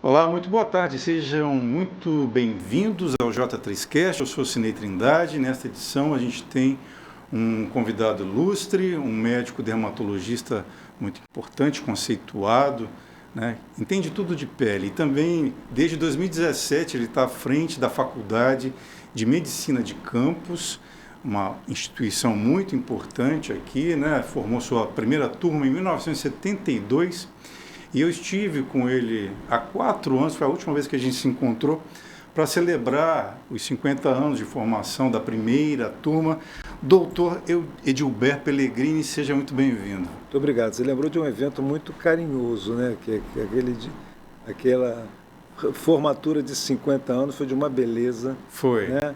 Olá, muito boa tarde, sejam muito bem-vindos ao J3Cast, eu sou Cinei Trindade. Nesta edição a gente tem um convidado ilustre, um médico dermatologista muito importante, conceituado, né? Entende tudo de pele. E também, desde 2017, ele está à frente da Faculdade de Medicina de Campos, uma instituição muito importante aqui, né? Formou sua primeira turma em 1972. E eu estive com ele há 4 anos, foi a última vez que a gente se encontrou, para celebrar os 50 anos de formação da primeira turma. Doutor Edilber Pellegrini, seja muito bem-vindo. Muito obrigado. Você lembrou de um evento muito carinhoso, né? Aquela formatura de 50 anos foi de uma beleza. Foi. Né?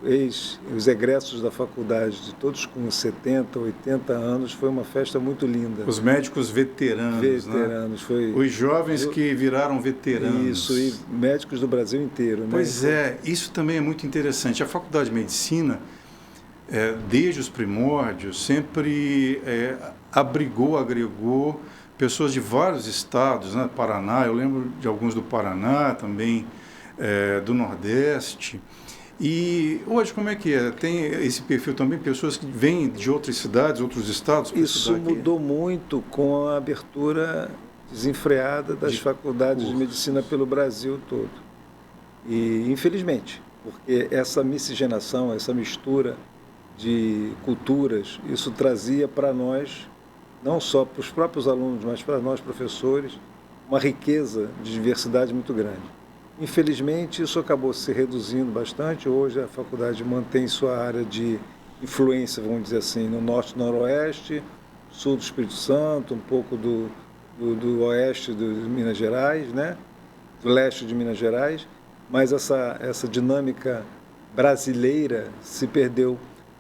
Os egressos da faculdade, de todos com 70, 80 anos, foi uma festa muito linda. Os médicos veteranos, né? Os jovens que viraram veteranos. Isso, e médicos do Brasil inteiro. Né? Pois é, isso também é muito interessante. A Faculdade de Medicina, desde os primórdios, sempre agregou pessoas de vários estados, né? Paraná, eu lembro de alguns do Paraná, também do Nordeste. E hoje como é que é? Tem esse perfil também, pessoas que vêm de outras cidades, outros estados? Isso mudou muito com a abertura desenfreada das faculdades de medicina pelo Brasil todo. E infelizmente, porque essa miscigenação, essa mistura de culturas, isso trazia para nós, não só para os próprios alunos, mas para nós professores, uma riqueza de diversidade muito grande. Infelizmente, isso acabou se reduzindo bastante. Hoje, a faculdade mantém sua área de influência, vamos dizer assim, no norte e noroeste, sul do Espírito Santo, um pouco do oeste de Minas Gerais, né? Do leste de Minas Gerais, mas essa dinâmica brasileira se perdeu,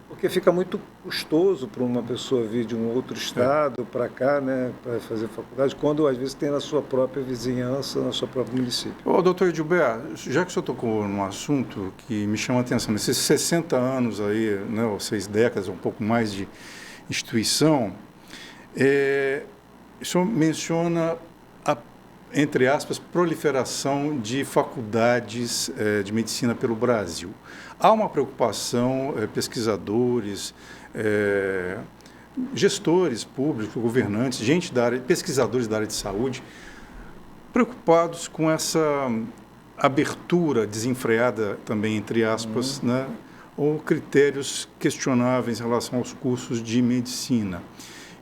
porque fica muito custoso para uma pessoa vir de um outro estado para cá, né, para fazer faculdade, quando às vezes tem na sua própria vizinhança, no seu próprio município. Doutor Edilber, já que o senhor tocou num assunto que me chama a atenção, nesses 60 anos aí, né, ou 6 décadas, um pouco mais de instituição, o senhor menciona entre aspas, proliferação de faculdades de medicina pelo Brasil. Há uma preocupação, pesquisadores, gestores públicos, governantes, gente da área, pesquisadores da área de saúde, preocupados com essa abertura desenfreada também, entre aspas, né, ou critérios questionáveis em relação aos cursos de medicina.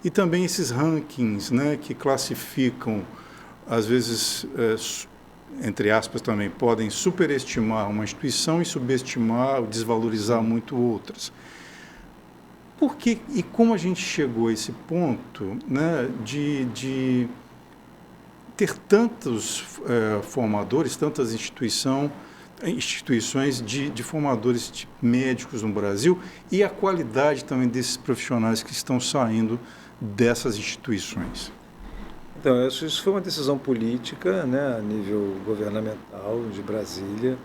E também esses rankings, né, que classificam às vezes, entre aspas também, podem superestimar uma instituição e subestimar ou desvalorizar muito outras. Por que e como a gente chegou a esse ponto, né, de ter tantos formadores, tantas instituições de formadores de médicos no Brasil e a qualidade também desses profissionais que estão saindo dessas instituições? Então, isso foi uma decisão política, né, a nível governamental de Brasília.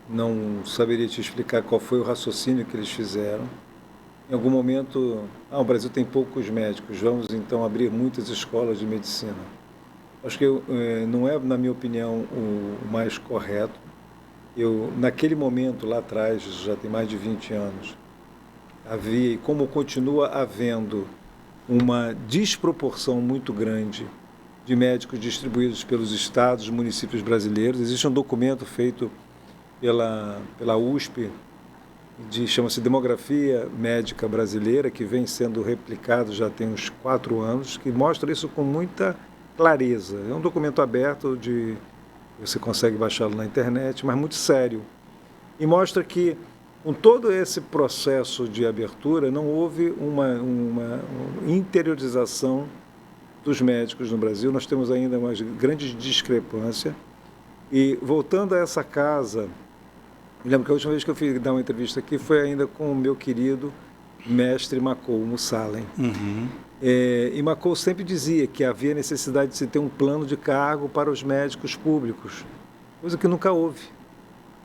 Não saberia te explicar qual foi o raciocínio que eles fizeram. Em algum momento, o Brasil tem poucos médicos, vamos então abrir muitas escolas de medicina. Acho que não é, na minha opinião, o mais correto. Naquele momento, lá atrás, já tem mais de 20 anos, havia, e como continua havendo, uma desproporção muito grande de médicos distribuídos pelos estados e municípios brasileiros. Existe um documento feito pela USP, chama-se Demografia Médica Brasileira, que vem sendo replicado já tem uns 4 anos, que mostra isso com muita clareza. É um documento aberto, você consegue baixá-lo na internet, mas muito sério. E mostra que com todo esse processo de abertura, não houve uma interiorização dos médicos no Brasil. Nós temos ainda uma grande discrepância. E voltando a essa casa, me lembro que a última vez que eu fui dar uma entrevista aqui foi ainda com o meu querido mestre Makol Mussallem. Uhum. E Makol sempre dizia que havia necessidade de se ter um plano de cargo para os médicos públicos, coisa que nunca houve,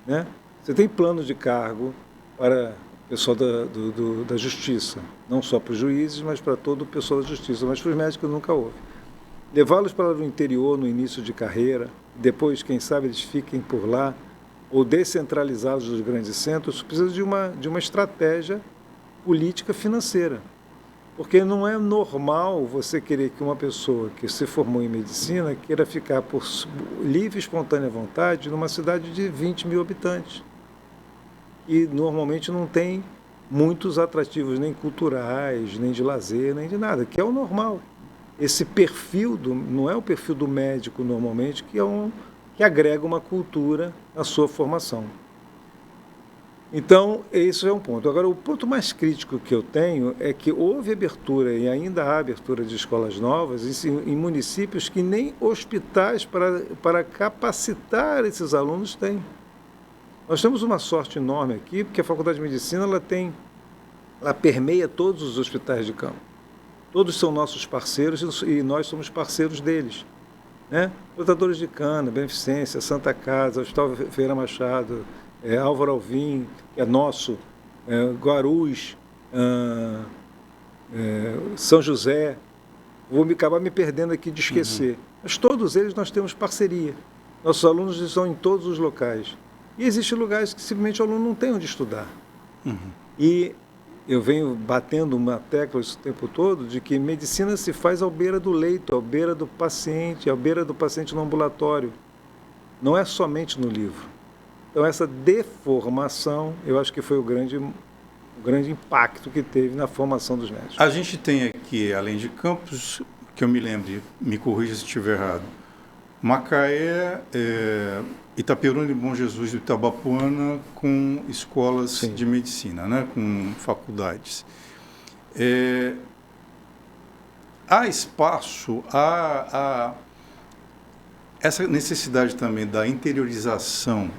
né? Você tem plano de cargo para o pessoal da justiça, não só para os juízes, mas para todo o pessoal da justiça, mas para os médicos nunca houve. levá-los para o interior no início de carreira, depois, quem sabe, eles fiquem por lá, ou descentralizados dos grandes centros, precisa de uma estratégia política financeira. Porque não é normal você querer que uma pessoa que se formou em medicina queira ficar por livre e espontânea vontade numa cidade de 20 mil habitantes. E normalmente não tem muitos atrativos nem culturais, nem de lazer, nem de nada, que é o normal. Esse perfil não é o perfil do médico normalmente, que agrega uma cultura à sua formação. Então, esse é um ponto. Agora, o ponto mais crítico que eu tenho é que houve abertura, e ainda há abertura de escolas novas, em municípios que nem hospitais para capacitar esses alunos têm. Nós temos uma sorte enorme aqui, porque a Faculdade de Medicina ela permeia todos os hospitais de campo. Todos são nossos parceiros e nós somos parceiros deles. Né? Plantadores de cana, Beneficência, Santa Casa, Hospital Ferreira Machado, Álvaro Alvim, que é nosso, Guarulhos, São José. Vou acabar me perdendo aqui de esquecer. Mas todos eles nós temos parceria. Nossos alunos estão em todos os locais. E existem lugares que simplesmente o aluno não tem onde estudar. E eu venho batendo uma tecla esse tempo todo de que medicina se faz à beira do leito, à beira do paciente no ambulatório. Não é somente no livro. Então, essa deformação, eu acho que foi o grande impacto que teve na formação dos médicos. A gente tem aqui, além de Campos, que eu me lembre, me corrija se estiver errado, Macaé, Itaperuna e Bom Jesus e Itabapoana com escolas Sim. de medicina, né, com faculdades. Há espaço, há essa necessidade também da interiorização,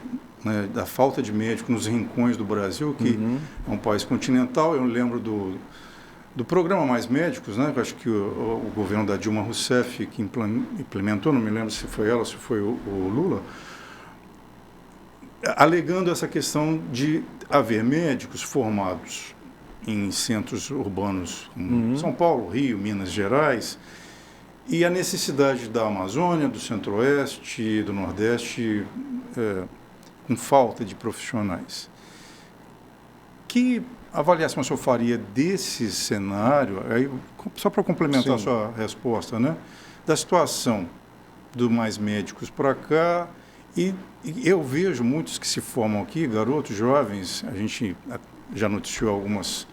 né, da falta de médico nos rincões do Brasil, que é um país continental. Eu lembro do programa Mais Médicos, né, que eu acho que o governo da Dilma Rousseff que implementou, não me lembro se foi ela ou se foi o Lula, alegando essa questão de haver médicos formados em centros urbanos como São Paulo, Rio, Minas Gerais, e a necessidade da Amazônia, do Centro-Oeste, do Nordeste, com falta de profissionais. Que avaliação o senhor faria desse cenário, aí, só para complementar a sua resposta, né, da situação do Mais Médicos para cá, e eu vejo muitos que se formam aqui, garotos, jovens, a gente já noticiou algumas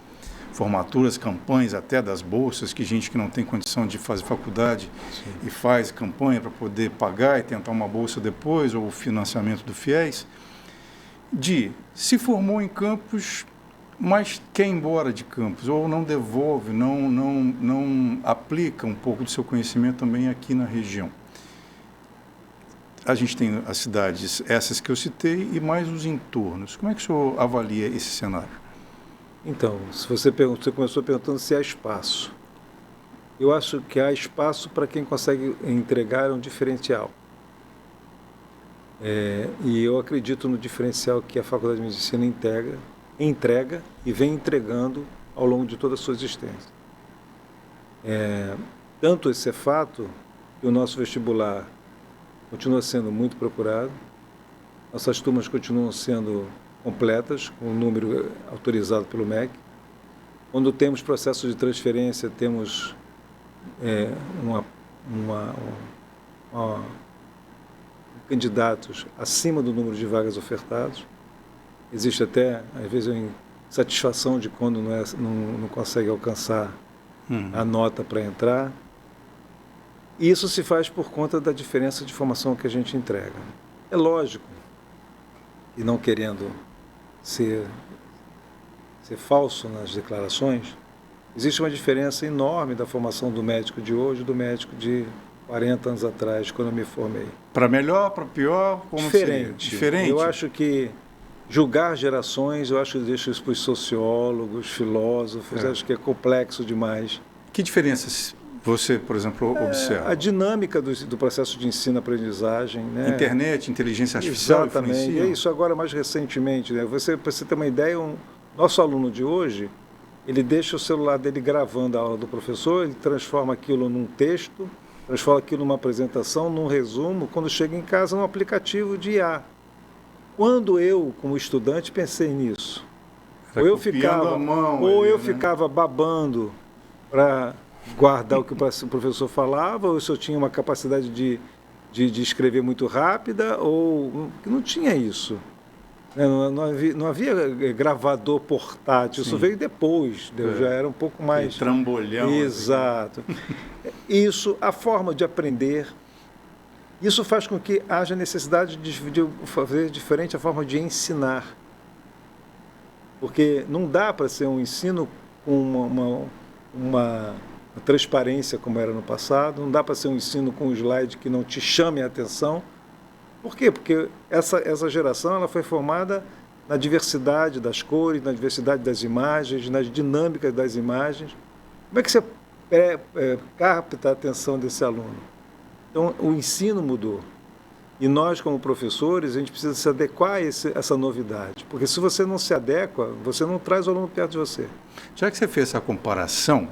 formaturas, campanhas até das bolsas, que gente que não tem condição de fazer faculdade e faz campanha para poder pagar e tentar uma bolsa depois, ou o financiamento do FIES, se formou em Campos, mas quer ir embora de Campos, ou não devolve, não aplica um pouco do seu conhecimento também aqui na região. A gente tem as cidades, essas que eu citei, e mais os entornos. Como é que o senhor avalia esse cenário? Então, se você começou perguntando se há espaço. Eu acho que há espaço para quem consegue entregar um diferencial. E eu acredito no diferencial que a Faculdade de Medicina entrega e vem entregando ao longo de toda a sua existência. Tanto esse é fato que o nosso vestibular continua sendo muito procurado, nossas turmas continuam sendo completas, com o número autorizado pelo MEC. Quando temos processo de transferência, temos candidatos acima do número de vagas ofertados. Existe até, às vezes, insatisfação de quando não consegue alcançar a nota para entrar. E isso se faz por conta da diferença de formação que a gente entrega. É lógico, e não querendo ser falso nas declarações, existe uma diferença enorme da formação do médico de hoje e do médico de 40 anos atrás, quando eu me formei. Para melhor, para pior? Como diferente. Eu acho que julgar gerações, eu acho que deixa isso para os sociólogos, filósofos, acho que é complexo demais. Que diferenças você, por exemplo, observa? A dinâmica do processo de ensino-aprendizagem. Né? Internet, inteligência artificial. Exatamente. É isso agora mais recentemente. Né? Para você ter uma ideia, nosso aluno de hoje, ele deixa o celular dele gravando a aula do professor, ele transforma aquilo num texto, transforma aquilo numa apresentação, num resumo, quando chega em casa, num aplicativo de IA. Quando eu, como estudante, pensei nisso, ou eu ficava babando para guardar o que o professor falava, ou se eu tinha uma capacidade de escrever muito rápida, ou que não tinha isso. Não havia gravador portátil, isso veio depois, já era um pouco mais... Trambolhão. Exato. Isso, a forma de aprender, isso faz com que haja necessidade de fazer diferente a forma de ensinar. Porque não dá para ser um ensino com uma transparência como era no passado, não dá para ser um ensino com um slide que não te chame a atenção. Por quê? Porque essa geração ela foi formada na diversidade das cores, na diversidade das imagens, nas dinâmicas das imagens. Como é que você capta a atenção desse aluno? Então, o ensino mudou. E nós, como professores, a gente precisa se adequar a essa novidade. Porque se você não se adequa, você não traz o aluno perto de você. Já que você fez essa comparação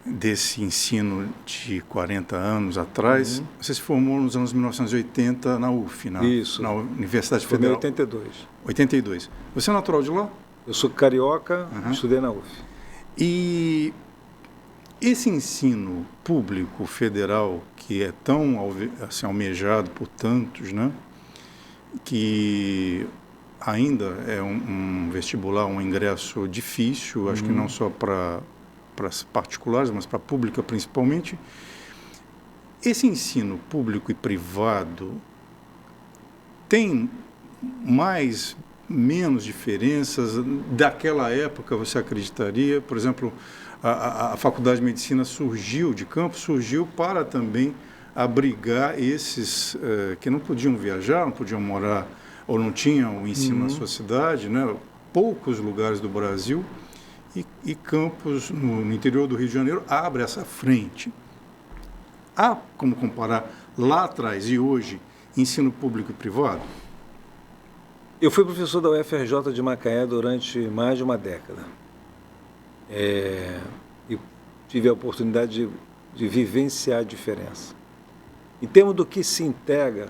desse ensino de 40 anos atrás, você se formou nos anos 1980 na UF, na Universidade Federal. Em 82. 82. Você é natural de lá? Eu sou carioca, estudei na UF. E esse ensino público federal, que é tão assim, almejado por tantos, né, que ainda é um vestibular, um ingresso difícil, acho que não só para as particulares, mas para a pública principalmente. Esse ensino público e privado tem menos diferenças daquela época, você acreditaria? Por exemplo, a Faculdade de Medicina de Campos surgiu para também abrigar esses que não podiam viajar, não podiam morar ou não tinham o ensino na sua cidade, né? Poucos lugares do Brasil. E Campos, no interior do Rio de Janeiro, abre essa frente. Há como comparar lá atrás e hoje, ensino público e privado? Eu fui professor da UFRJ de Macaé durante mais de uma década. E tive a oportunidade de vivenciar a diferença. Em termos do que se entrega,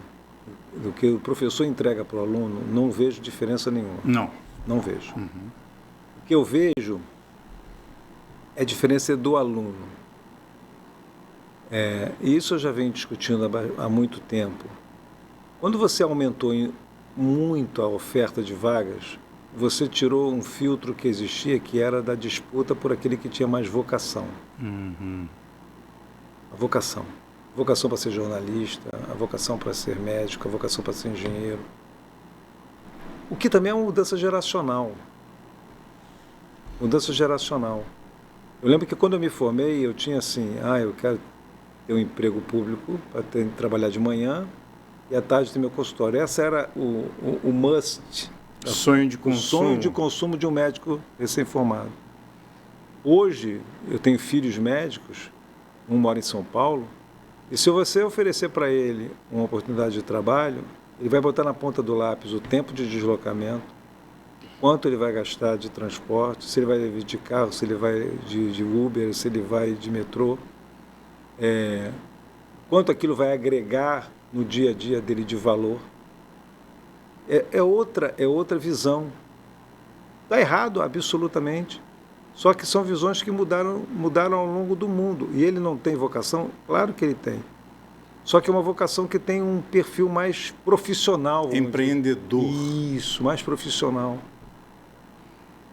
do que o professor entrega para o aluno, não vejo diferença nenhuma. Não vejo. O que eu vejo é a diferença do aluno. E isso eu já venho discutindo há muito tempo. Quando você aumentou muito a oferta de vagas, você tirou um filtro que existia, que era da disputa por aquele que tinha mais vocação. A vocação. Vocação para ser jornalista, a vocação para ser médico, a vocação para ser engenheiro. O que também é uma mudança geracional. Mudança geracional. Eu lembro que quando eu me formei, eu tinha assim, eu quero ter um emprego público para trabalhar de manhã e à tarde ter meu consultório. Essa era o must. Sonho de consumo. O sonho de consumo de um médico recém-formado. Hoje, eu tenho filhos médicos, um mora em São Paulo, e se você oferecer para ele uma oportunidade de trabalho, ele vai botar na ponta do lápis o tempo de deslocamento, quanto ele vai gastar de transporte, se ele vai de carro, se ele vai de Uber, se ele vai de metrô, quanto aquilo vai agregar no dia a dia dele de valor. É outra visão. Está errado, absolutamente. Só que são visões que mudaram ao longo do mundo. E ele não tem vocação? Claro que ele tem. Só que é uma vocação que tem um perfil mais profissional. Empreendedor. Isso, mais profissional.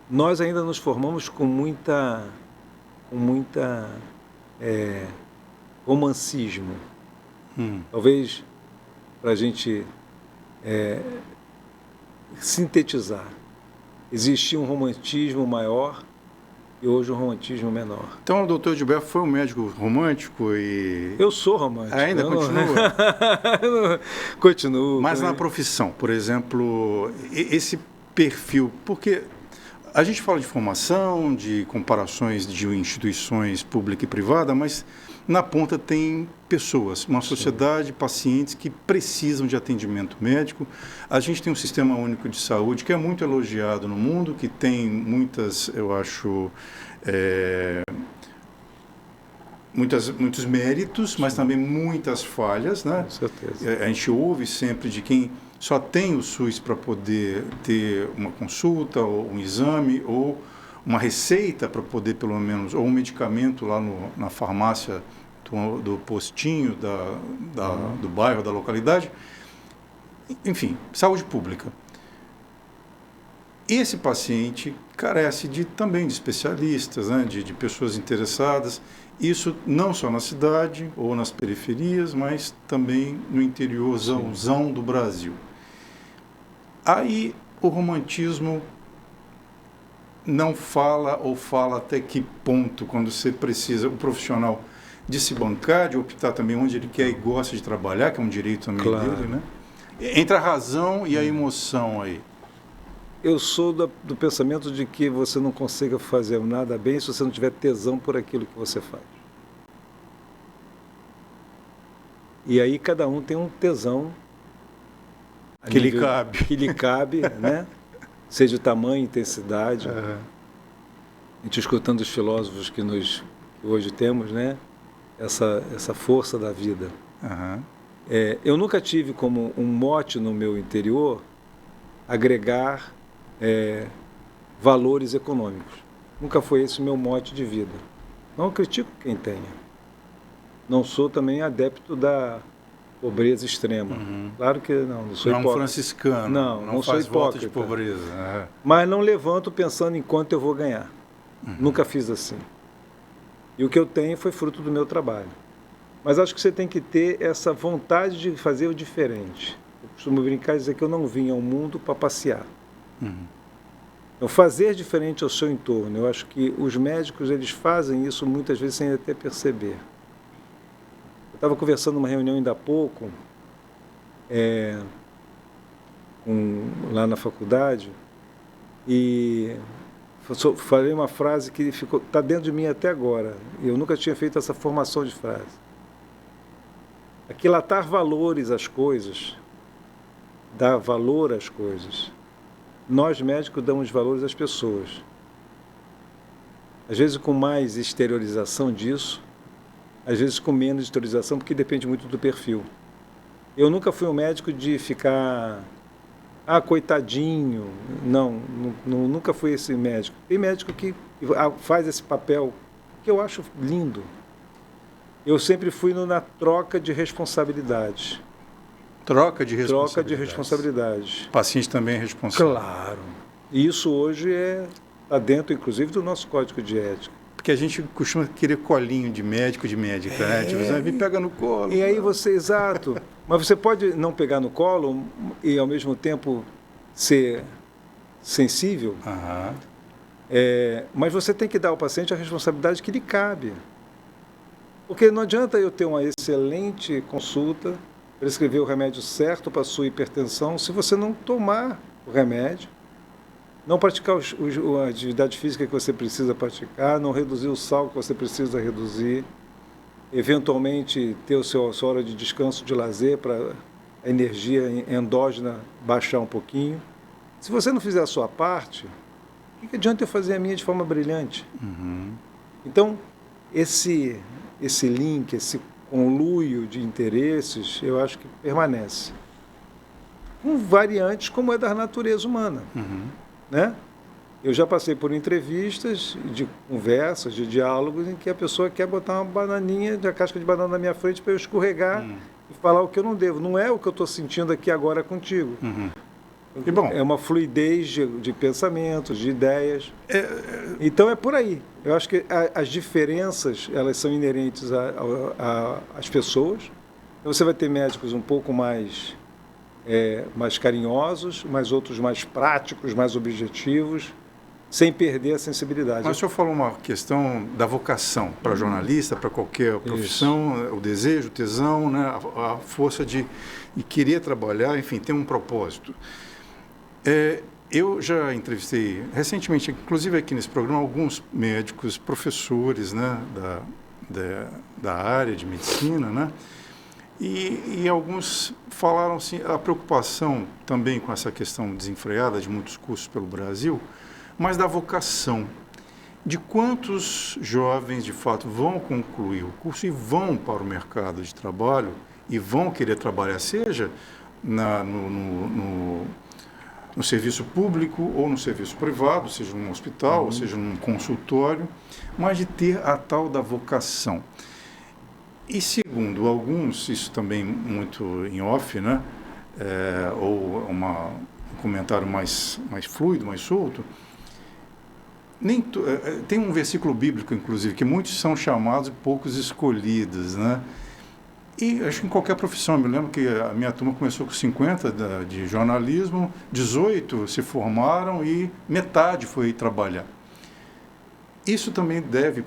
Nós ainda nos formamos com muita romancismo. Talvez para a gente sintetizar. Existia um romantismo maior e hoje um romantismo menor. Então o doutor Gilberto foi um médico romântico e... Eu sou romântico. Ainda continua? Continuo. Mas na profissão, por exemplo, esse perfil, porque a gente fala de formação, de comparações de instituições pública e privada, mas na ponta tem pessoas, uma sociedade, pacientes que precisam de atendimento médico. A gente tem um sistema único de saúde que é muito elogiado no mundo, que tem muitas, eu acho, muitos méritos, mas também muitas falhas, né? Com certeza. A gente ouve sempre de quem só tem o SUS para poder ter uma consulta, ou um exame, ou uma receita para poder, pelo menos, ou um medicamento lá na farmácia do postinho do bairro, da localidade. Enfim, saúde pública. Esse paciente carece também de especialistas, né, de pessoas interessadas, isso não só na cidade ou nas periferias, mas também no interiorzão do Brasil. Aí o romantismo não fala ou fala até que ponto, quando você precisa, o profissional, de se bancar, de optar também onde ele quer e gosta de trabalhar, que é um direito também dele, né? Entre a razão e a emoção aí. Eu sou do pensamento de que você não consiga fazer nada bem se você não tiver tesão por aquilo que você faz. E aí cada um tem um tesão que lhe cabe. Que lhe cabe, né? Seja o tamanho, intensidade. A gente escutando os filósofos que hoje temos, né? Essa força da vida. Eu nunca tive como um mote no meu interior agregar valores econômicos. Nunca foi esse o meu mote de vida. Não critico quem tenha. Não sou também adepto da pobreza extrema. Claro que não sou hipócrita. Não é um franciscano. Não sou hipócrita. Voto de pobreza. Mas não levanto pensando em quanto eu vou ganhar. Nunca fiz assim. E o que eu tenho foi fruto do meu trabalho. Mas acho que você tem que ter essa vontade de fazer o diferente. Eu costumo brincar e dizer que eu não vim ao mundo para passear. Então, fazer diferente ao seu entorno. Eu acho que os médicos eles fazem isso muitas vezes sem até perceber. Eu estava conversando numa reunião ainda há pouco, lá na faculdade, e falei uma frase que está dentro de mim até agora. Eu nunca tinha feito essa formação de frase. Aquilatar valores às coisas, dar valor às coisas. Nós, médicos, damos valores às pessoas. Às vezes com mais exteriorização disso, às vezes com menos exteriorização, porque depende muito do perfil. Eu nunca fui um médico de ficar... coitadinho. Nunca fui esse médico. Tem médico que faz esse papel, que eu acho lindo. Eu sempre fui na troca de responsabilidades. Troca de responsabilidades. O paciente também é responsável. Claro. E isso hoje está dentro, inclusive, do nosso código de ética. Porque a gente costuma querer colinho de médico, de médica, né? Tipo, me pega no colo. E aí exato. Mas você pode não pegar no colo e, ao mesmo tempo, ser sensível. Mas você tem que dar ao paciente a responsabilidade que lhe cabe. Porque não adianta eu ter uma excelente consulta, prescrever o remédio certo para a sua hipertensão, se você não tomar o remédio, não praticar a atividade física que você precisa praticar, não reduzir o sal que você precisa reduzir, eventualmente ter a sua hora de descanso, de lazer, para a energia endógena baixar um pouquinho. Se você não fizer a sua parte, o que adianta eu fazer a minha de forma brilhante? Então, esse link, esse conluio de interesses, eu acho que permanece. Com variantes como é da natureza humana. Né? Eu já passei por entrevistas, de conversas, de diálogos, em que a pessoa quer botar uma bananinha, a casca de banana na minha frente para eu escorregar e falar o que eu não devo. Não é o que eu estou sentindo aqui agora contigo. E bom, é uma fluidez de pensamentos, de ideias. Então é por aí. Eu acho que as diferenças, elas são inerentes às pessoas. Então você vai ter médicos um pouco mais carinhosos, mas outros mais práticos, mais objetivos, sem perder a sensibilidade. Mas o senhor falou uma questão da vocação para jornalista, para qualquer profissão, o desejo, o tesão, né? A força de querer trabalhar, enfim, ter um propósito. Eu já entrevistei recentemente, inclusive aqui nesse programa, alguns médicos, professores, né, da área de medicina, né? E alguns falaram assim, a preocupação também com essa questão desenfreada de muitos cursos pelo Brasil, mas da vocação. de quantos jovens, de fato, vão concluir o curso e vão para o mercado de trabalho e vão querer trabalhar, seja no serviço público ou no serviço privado, seja num hospital, ou seja num consultório, mas de ter a tal da vocação. E segundo alguns, isso também muito em off, né? Ou um comentário mais fluido, mais solto, tem um versículo bíblico, inclusive, que muitos são chamados e poucos escolhidos, né? E acho que em qualquer profissão, eu me lembro que a minha turma começou com 50 de jornalismo, 18 se formaram e metade foi trabalhar. Isso também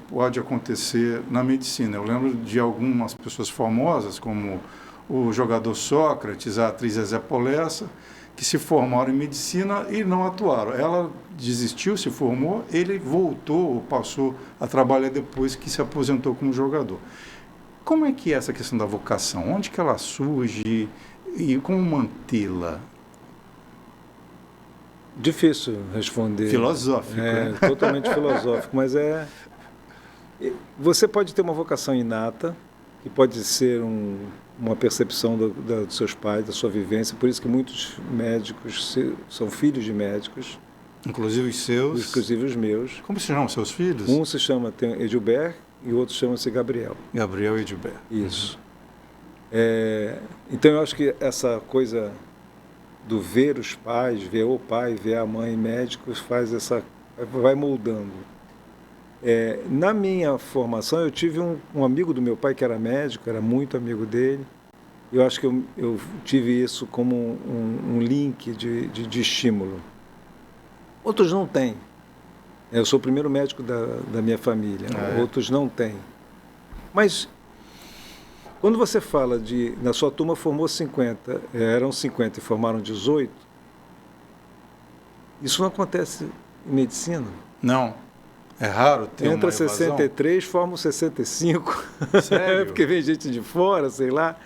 pode acontecer na medicina. Eu lembro de algumas pessoas famosas, como o jogador Sócrates, a atriz Zezé Polessa, que se formaram em medicina e não atuaram. Ela desistiu, se formou, ele voltou, passou a trabalhar depois que se aposentou como jogador. Como é que é essa questão da vocação? Onde que ela surge e como mantê-la? Difícil responder. Filosófico. Totalmente filosófico, mas você pode ter uma vocação inata, que pode ser uma percepção dos seus pais, da sua vivência, por isso que muitos médicos são filhos de médicos. Inclusive os seus? Inclusive os meus. Como se chamam seus filhos? Um se chama Edilberto e o outro chama-se Gabriel. Gabriel e Edilberto. Isso. Então eu acho que essa coisa do ver os pais, ver o pai, ver a mãe médicos, vai moldando. Na minha formação, eu tive um amigo do meu pai que era médico, era muito amigo dele. Eu acho que eu tive isso como um link de estímulo. Outros não têm. Eu sou o primeiro médico da minha família, outros não têm. Mas, quando você fala na sua turma formou 50, eram 50 e formaram 18, isso não acontece em medicina. Não. É raro ter uma evasão. 63 formam 65. Sério? Porque vem gente de fora, sei lá.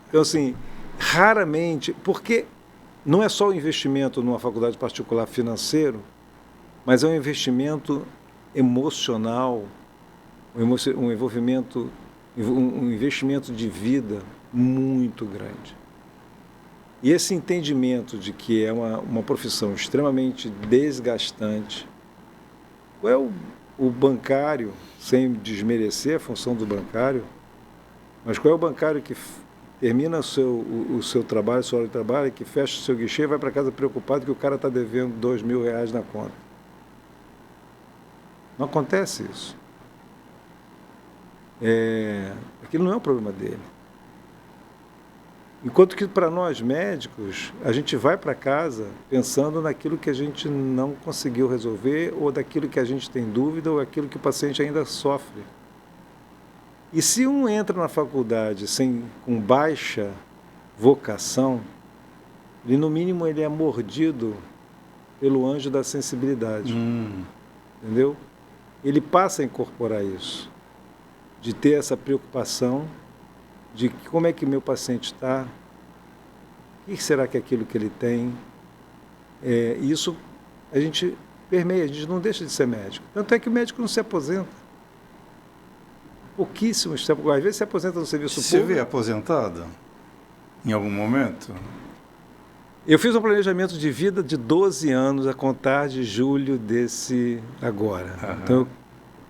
Então, assim, raramente, porque não é só o investimento numa faculdade particular financeiro, mas é um investimento emocional, um investimento de vida muito grande. E esse entendimento de que é uma profissão extremamente desgastante. Qual é o bancário, sem desmerecer a função do bancário, mas qual é o bancário que termina o seu trabalho, sua hora de trabalho, que fecha o seu guichê e vai para casa preocupado que o cara está devendo R$2.000 na conta? Não acontece isso. Aquilo não é um problema dele. Enquanto que para nós médicos, a gente vai para casa pensando naquilo que a gente não conseguiu resolver, ou daquilo que a gente tem dúvida, ou aquilo que o paciente ainda sofre. E se um entra na faculdade com baixa vocação, no mínimo ele é mordido pelo anjo da sensibilidade. Entendeu? Ele passa a incorporar isso, de ter essa preocupação de como é que meu paciente está, o que será que é aquilo que ele tem. Isso a gente permeia, a gente não deixa de ser médico. Tanto é que o médico não se aposenta. Pouquíssimos, às vezes se aposenta no serviço público. Você vê aposentado em algum momento? Eu fiz um planejamento de vida de 12 anos a contar de julho desse agora. Então eu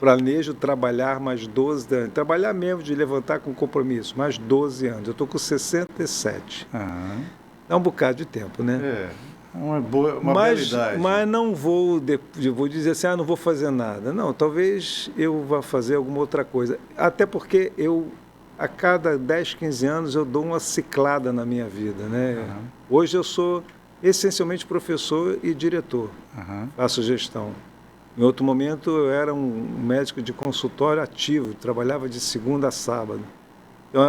planejo trabalhar mais 12 anos. Trabalhar mesmo, de levantar com compromisso, mais 12 anos. Eu estou com 67. Dá um bocado de tempo, né? Uma bela idade. Mas não vou dizer assim, não vou fazer nada. Não, talvez eu vá fazer alguma outra coisa. Até porque a cada 10, 15 anos, eu dou uma ciclada na minha vida, né? Hoje eu sou essencialmente professor e diretor. Faço gestão. Em outro momento, eu era um médico de consultório ativo, trabalhava de segunda a sábado. Então,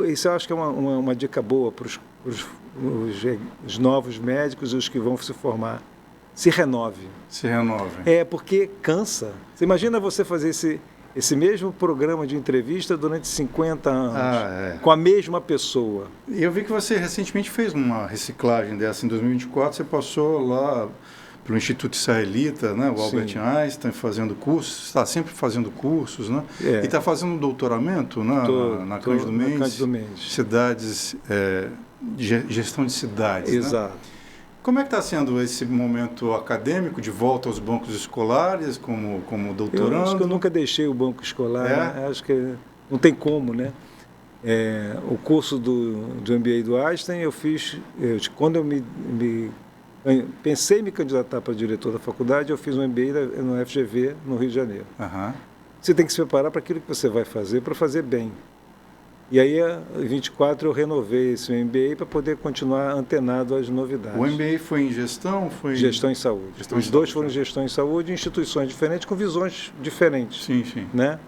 isso eu acho que é uma dica boa para os novos médicos e os que vão se formar. Se renove. Se renove. Porque cansa. Você imagina você fazer esse mesmo programa de entrevista durante 50 anos, com a mesma pessoa. E eu vi que você recentemente fez uma reciclagem dessa. Em 2024, você passou lá pelo Instituto Israelita, né? O Sim. Albert Einstein, fazendo cursos, está sempre fazendo cursos, né? É. E está fazendo um doutoramento, né? na Cândido Mendes, Cândido Mendes. cidades, gestão de cidades. Exato. Né? Como é que está sendo esse momento acadêmico, de volta aos bancos escolares, como doutorando? Eu acho que eu nunca deixei o banco escolar, né? Acho que não tem como, né? O curso do MBA do Einstein eu fiz, quando eu pensei em me candidatar para diretor da faculdade, eu fiz um MBA no FGV, no Rio de Janeiro. Uhum. Você tem que se preparar para aquilo que você vai fazer, para fazer bem. E aí, em 24, eu renovei esse MBA para poder continuar antenado às novidades. O MBA foi em gestão? Gestão em saúde. Os dois foram em gestão em saúde, em instituições diferentes, com visões diferentes. Sim, sim. Né?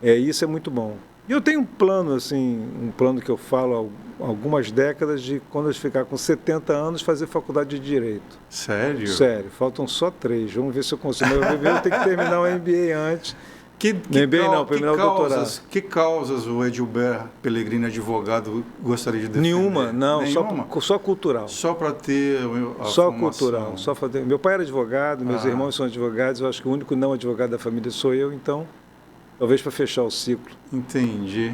Isso é muito bom. E eu tenho um plano, assim, um plano que eu falo há algumas décadas, de quando eu ficar com 70 anos, fazer faculdade de Direito. Sério? Sério, faltam só 3. Vamos ver se eu consigo. Mas eu tenho que terminar o MBA antes. Terminar o doutorado. Que causas o Edilber Pellegrini, advogado, gostaria de defender? Nenhuma, não. Só cultural. Só para ter a Só formação. Cultural. Só fazer. Meu pai era advogado, meus irmãos são advogados, eu acho que o único não advogado da família sou eu, então, talvez para fechar o ciclo. Entendi.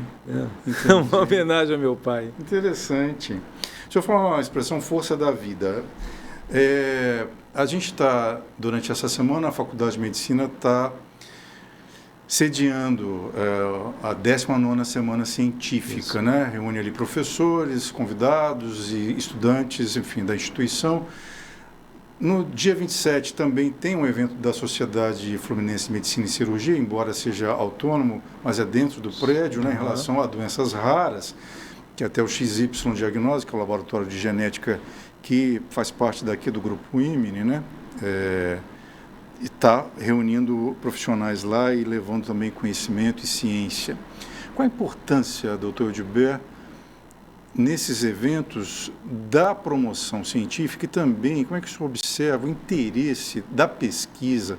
É uma homenagem ao meu pai. Interessante. Deixa eu falar uma expressão, força da vida. A gente está, durante essa semana, a Faculdade de Medicina está sediando a 19ª Semana Científica, né? Reúne ali professores, convidados e estudantes, enfim, da instituição. No dia 27 também tem um evento da Sociedade Fluminense de Medicina e Cirurgia, embora seja autônomo, mas é dentro do prédio, né, em relação a doenças raras, que até o XY Diagnóstico, o laboratório de genética que faz parte daqui do grupo IMNE, né? E está reunindo profissionais lá e levando também conhecimento e ciência. Qual a importância, doutor Edilber, nesses eventos da promoção científica e também como é que o senhor observa o interesse da pesquisa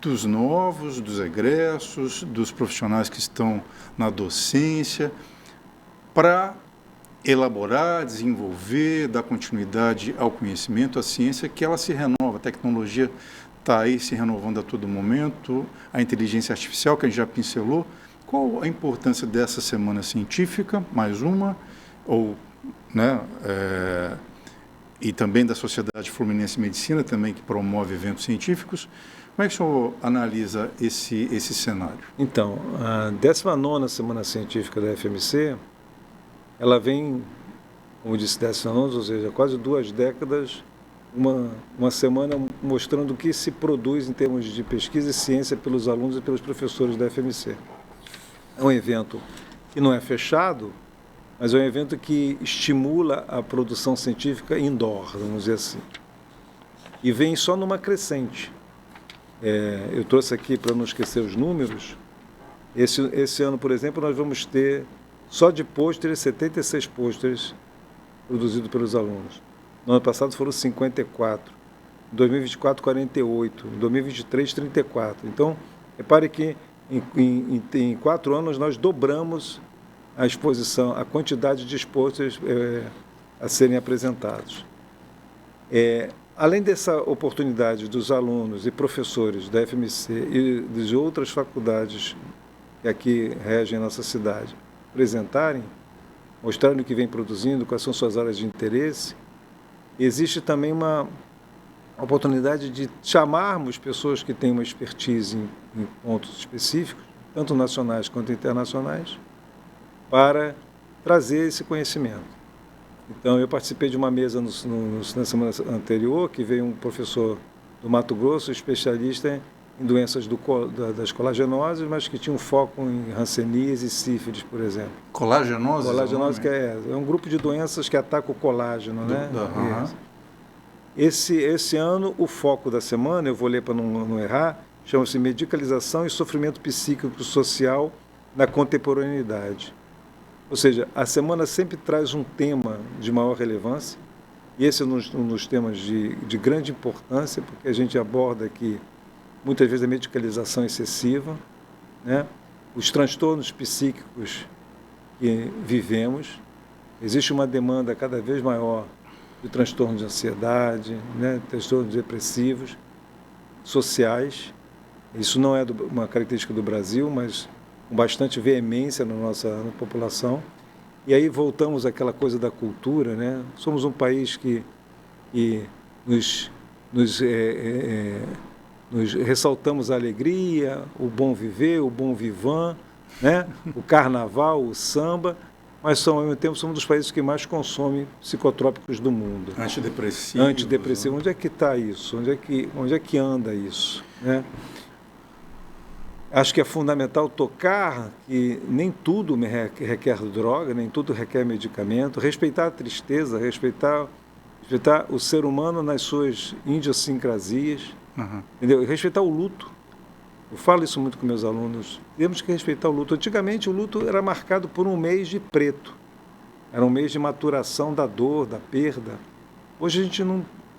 dos novos, dos egressos, dos profissionais que estão na docência, para elaborar, desenvolver, dar continuidade ao conhecimento, à ciência, que ela se renova, a tecnologia está aí se renovando a todo momento, a inteligência artificial, que a gente já pincelou. Qual a importância dessa semana científica, mais uma, né, e também da Sociedade Fluminense de Medicina, também que promove eventos científicos? Como é que o senhor analisa esse cenário? Então, a 19ª Semana Científica da FMC, ela vem, como disse, 19 anos, ou seja, quase 2 décadas, uma semana mostrando o que se produz em termos de pesquisa e ciência pelos alunos e pelos professores da FMC. É um evento que não é fechado, mas é um evento que estimula a produção científica indoor, vamos dizer assim. E vem só numa crescente. Eu trouxe aqui, para não esquecer os números, esse ano, por exemplo, nós vamos ter, só de pôsteres, 76 pôsteres produzidos pelos alunos. No ano passado foram 54, em 2024, 48, em 2023, 34. Então, repare que em 4 anos nós dobramos a exposição, a quantidade de pôsteres a serem apresentados. Além dessa oportunidade dos alunos e professores da FMC e de outras faculdades que aqui regem a nossa cidade apresentarem, mostrarem o que vem produzindo, quais são suas áreas de interesse, existe também uma oportunidade de chamarmos pessoas que têm uma expertise em pontos específicos, tanto nacionais quanto internacionais, para trazer esse conhecimento. Então, eu participei de uma mesa na semana anterior, que veio um professor do Mato Grosso, especialista em doenças das colagenoses, mas que tinha um foco em hanseníase e sífilis, por exemplo. Colagenose? Colagenose é um grupo de doenças que atacam o colágeno, né? Esse ano, o foco da semana, eu vou ler para não errar, chama-se Medicalização e Sofrimento Psíquico Social na Contemporaneidade. Ou seja, a semana sempre traz um tema de maior relevância, e esse é um dos temas de grande importância, porque a gente aborda aqui, muitas vezes, a medicalização excessiva, né? Os transtornos psíquicos que vivemos. Existe uma demanda cada vez maior de transtorno de ansiedade, né, transtornos depressivos, sociais. Isso não é uma característica do Brasil, mas com bastante veemência na nossa população. E aí voltamos àquela coisa da cultura, né? Somos um país que nos ressaltamos a alegria, o bom viver, o bom vivan, né? O carnaval, o samba, mas ao mesmo tempo somos um dos países que mais consomem psicotrópicos do mundo. Antidepressivos. Antidepressivo. Onde é que está isso? Onde é que anda isso? Né? Acho que é fundamental tocar que nem tudo requer droga, nem tudo requer medicamento, respeitar a tristeza, respeitar o ser humano nas suas idiosincrasias, entendeu? E respeitar o luto. Eu falo isso muito com meus alunos. Temos que respeitar o luto. Antigamente o luto era marcado por um mês de preto. Era um mês de maturação da dor, da perda. Hoje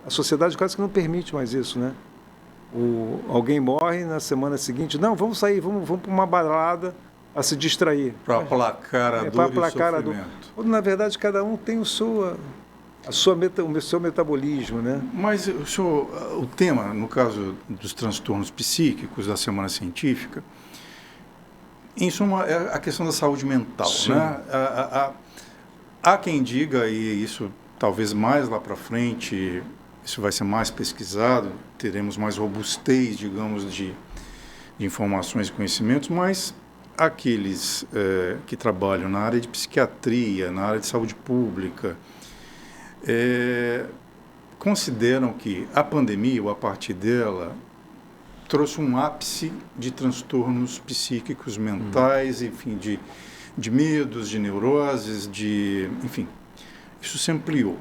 a sociedade quase que não permite mais isso, né? Alguém morre na semana seguinte, não, vamos sair, vamos para uma balada a se distrair. Para aplacar a dor e o sofrimento. Quando, na verdade, cada um tem o seu metabolismo, né? Mas o tema, no caso dos transtornos psíquicos da Semana Científica, em suma, é a questão da saúde mental, né? Há quem diga, e isso talvez mais lá para frente, isso vai ser mais pesquisado, teremos mais robustez, digamos, de informações e conhecimentos, mas aqueles que trabalham na área de psiquiatria, na área de saúde pública, consideram que a pandemia, ou a partir dela, trouxe um ápice de transtornos psíquicos, mentais, enfim, de medos, de neuroses, enfim, isso se ampliou.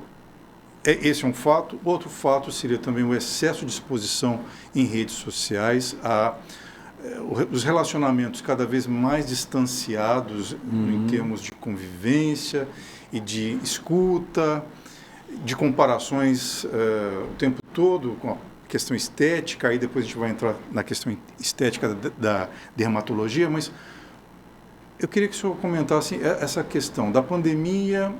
Esse é um fato. Outro fato seria também o excesso de exposição em redes sociais, os relacionamentos cada vez mais distanciados em termos de convivência e de escuta, de comparações o tempo todo com a questão estética, aí depois a gente vai entrar na questão estética da dermatologia, mas eu queria que o senhor comentasse essa questão da pandemia,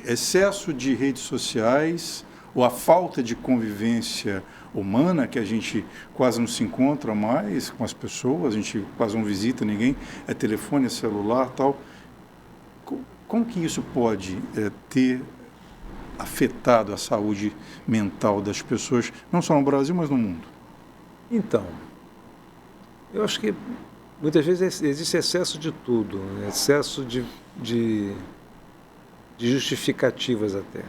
excesso de redes sociais, ou a falta de convivência humana, que a gente quase não se encontra mais com as pessoas, a gente quase não visita ninguém, é telefone, é celular, tal. Como que isso pode ter afetado a saúde mental das pessoas, não só no Brasil, mas no mundo? Então, eu acho que muitas vezes existe excesso de tudo, né? Excesso de justificativas até.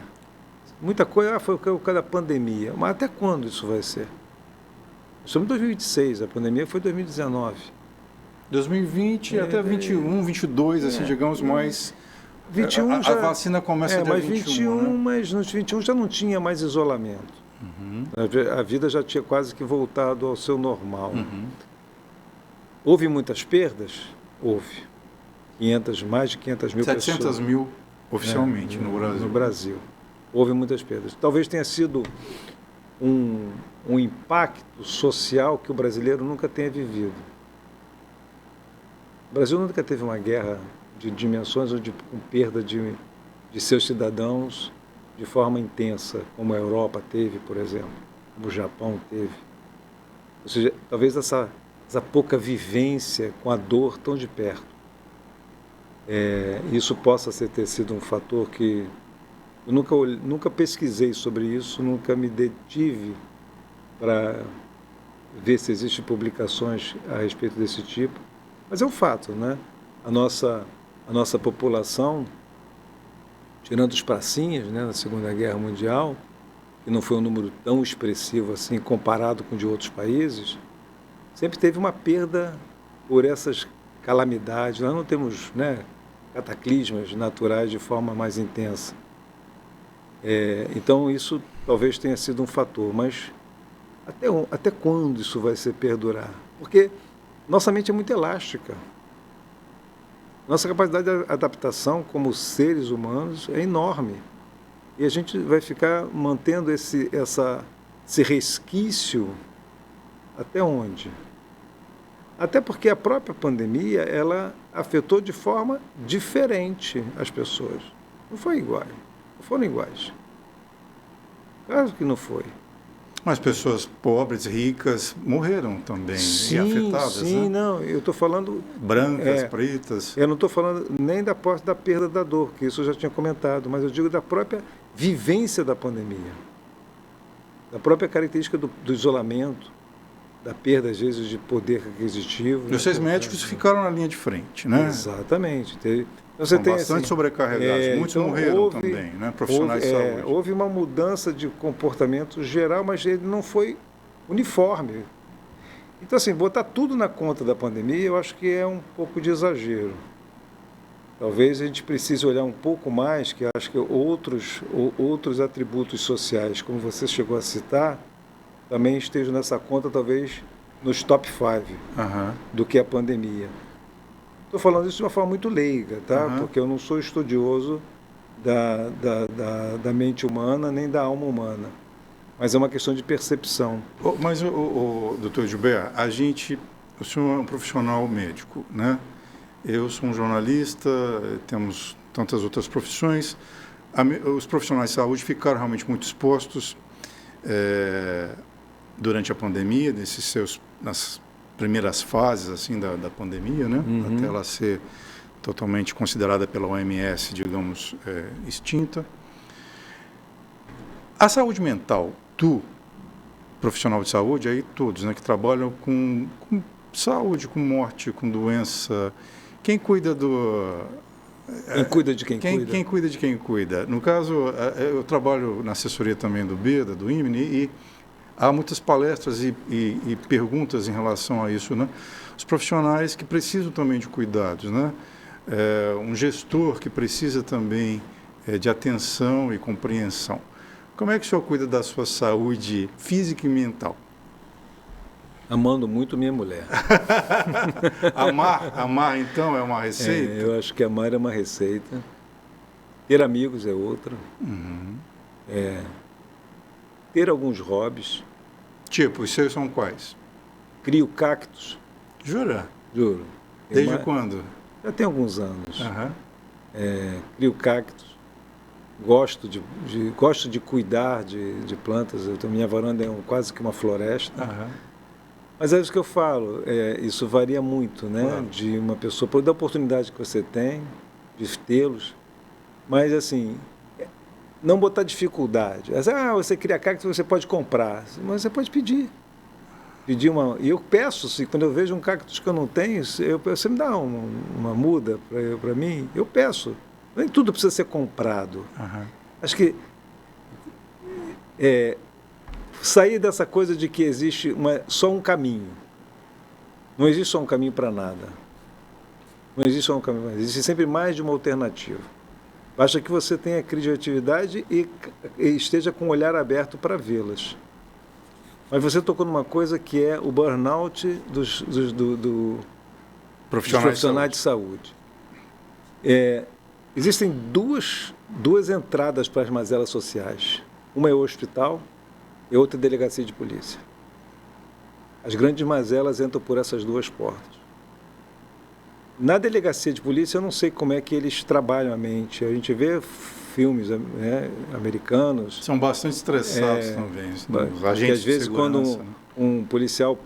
Muita coisa, foi o caso da pandemia, mas até quando isso vai ser? Estamos em 2026, a pandemia foi em 2019. 2020 até 21, 22, assim, digamos, mais... 21 a vacina começa dia 21, né? Mas nos 21 já não tinha mais isolamento. A vida já tinha quase que voltado ao seu normal. Houve muitas perdas? Houve. Mais de 500 mil 700 pessoas. 700 mil oficialmente no Brasil. No Brasil. Houve muitas perdas. Talvez tenha sido um impacto social que o brasileiro nunca tenha vivido. O Brasil nunca teve uma guerra de dimensões com perda de seus cidadãos de forma intensa, como a Europa teve, por exemplo, como o Japão teve. Ou seja, talvez essa pouca vivência com a dor tão de perto. Isso possa ter sido um fator que eu nunca pesquisei sobre isso, nunca me detive para ver se existem publicações a respeito desse tipo, mas é um fato, né? A nossa população, tirando os pracinhas, né, na Segunda Guerra Mundial, que não foi um número tão expressivo assim comparado com o de outros países, sempre teve uma perda por essas calamidades. Nós não temos, né, cataclismas naturais de forma mais intensa. Então isso talvez tenha sido um fator, mas até quando isso vai se perdurar? Porque nossa mente é muito elástica. Nossa capacidade de adaptação como seres humanos é enorme. E a gente vai ficar mantendo esse resquício até onde? Até porque a própria pandemia, ela afetou de forma diferente as pessoas. Não foram iguais. Claro que não foi. Mas pessoas pobres, ricas, morreram também e afetadas, sim, né? não, eu estou falando... Brancas, pretas. Eu não estou falando nem da parte da perda da dor, que isso eu já tinha comentado, mas eu digo da própria vivência da pandemia, da própria característica do isolamento, da perda, às vezes, de poder aquisitivo. E vocês médicos ficaram na linha de frente, né? Exatamente. Então, você tem bastante sobrecarregados. Muitos então, morreram também, né? Profissionais de saúde. Houve uma mudança de comportamento geral, mas ele não foi uniforme. Então, assim, botar tudo na conta da pandemia, eu acho que é um pouco de exagero. Talvez a gente precise olhar um pouco mais, que acho que outros atributos sociais, como você chegou a citar, também estejam nessa conta, talvez, nos top 5 do que a pandemia. Estou falando isso de uma forma muito leiga, tá? Porque eu não sou estudioso da mente humana nem da alma humana, mas é uma questão de percepção. Mas, doutor Gilberto, o senhor é um profissional médico, né? Eu sou um jornalista, temos tantas outras profissões. Os profissionais de saúde ficaram realmente muito expostos durante a pandemia, nas primeiras fases assim da pandemia, né? Até ela ser totalmente considerada pela OMS, digamos, extinta. A saúde mental do profissional de saúde, aí todos, né, que trabalham com saúde, com morte, com doença, quem cuida Quem cuida de quem cuida? Quem cuida de quem cuida. No caso, eu trabalho na assessoria também do BEDA, do IMNE, e há muitas palestras e perguntas em relação a isso, né? Os profissionais que precisam também de cuidados, né? Um gestor que precisa também de atenção e compreensão. Como é que o senhor cuida da sua saúde física e mental? Amando muito minha mulher. Amar então é uma receita? Eu acho que amar é uma receita. Ter amigos é outra. Ter alguns hobbies. Tipo, os seus são quais? Crio cactos. Jura? Juro. Desde quando? Já tem alguns anos. Crio cactos. Gosto de cuidar de plantas. Minha varanda é quase que uma floresta. Mas é isso que eu falo. Isso varia muito, né? Claro. De uma pessoa, da oportunidade que você tem, de tê-los. Mas, assim, não botar dificuldade. Você cria cacto, você pode comprar. Mas você pode pedir. E eu peço, quando eu vejo um cactus que eu não tenho, você me dá uma muda para mim? Eu peço. Nem tudo precisa ser comprado. Acho que sair dessa coisa de que existe só um caminho. Não existe só um caminho para nada. Não existe só um caminho. Existe sempre mais de uma alternativa. Basta que você tenha criatividade e esteja com o olhar aberto para vê-las. Mas você tocou numa coisa que é o burnout dos profissionais de saúde. Existem duas entradas para as mazelas sociais. Uma é o hospital e outra é a delegacia de polícia. As grandes mazelas entram por essas duas portas. Na delegacia de polícia, eu não sei como é que eles trabalham a mente. A gente vê filmes americanos. São bastante estressados também. Os agentes às vezes, quando um policial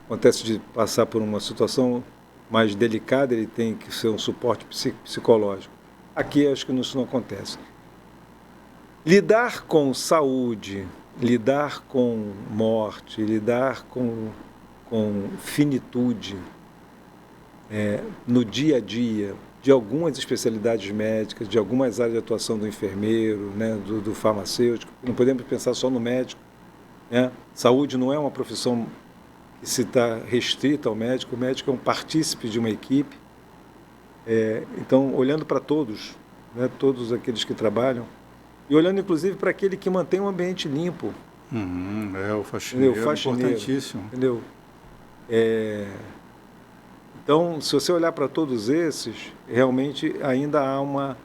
acontece de passar por uma situação mais delicada, ele tem que ser um suporte psicológico. Aqui, acho que isso não acontece. Lidar com saúde, lidar com morte, lidar com finitude no dia a dia, de algumas especialidades médicas, de algumas áreas de atuação do enfermeiro, né, do farmacêutico. Não podemos pensar só no médico. Né? Saúde não é uma profissão que se está restrita ao médico. O médico é um partícipe de uma equipe. Então, olhando para todos, né, todos aqueles que trabalham, e olhando inclusive para aquele que mantém o ambiente limpo. O faxineiro, é importantíssimo. Entendeu? Então, se você olhar para todos esses, realmente ainda há um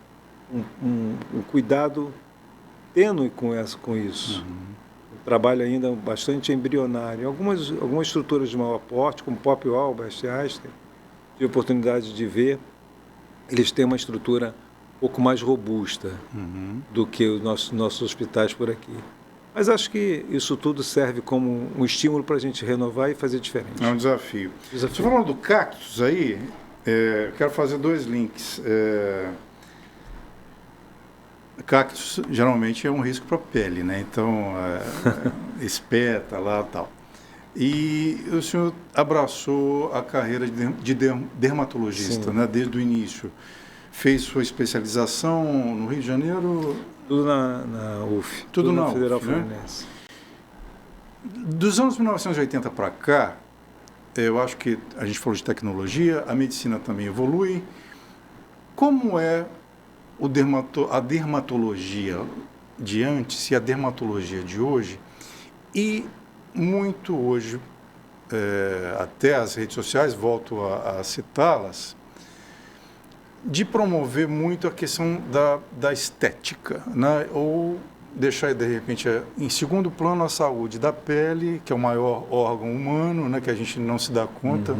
cuidado tênue com isso. Um trabalho ainda bastante embrionário. Algumas estruturas de maior porte, como Pop Albert Einstein, tive a oportunidade de ver, eles têm uma estrutura um pouco mais robusta do que os nossos hospitais por aqui. Mas acho que isso tudo serve como um estímulo para a gente renovar e fazer diferente. É um desafio. Você falando do cactus aí, eu quero fazer 2 links. Cactus geralmente é um risco para a pele, né? Então, espeta lá e tal. E o senhor abraçou a carreira de dermatologista, né? Desde o início. Fez sua especialização no Rio de Janeiro? Tudo na UF. Tudo na Federal UF, né? Fluminense. Dos anos 1980 para cá, eu acho que a gente falou de tecnologia, a medicina também evolui. Como é a dermatologia de antes e a dermatologia de hoje? E muito hoje, até as redes sociais, volto a citá-las, de promover muito a questão da estética, né? Ou deixar, de repente, em segundo plano a saúde da pele, que é o maior órgão humano, né? Que a gente não se dá conta,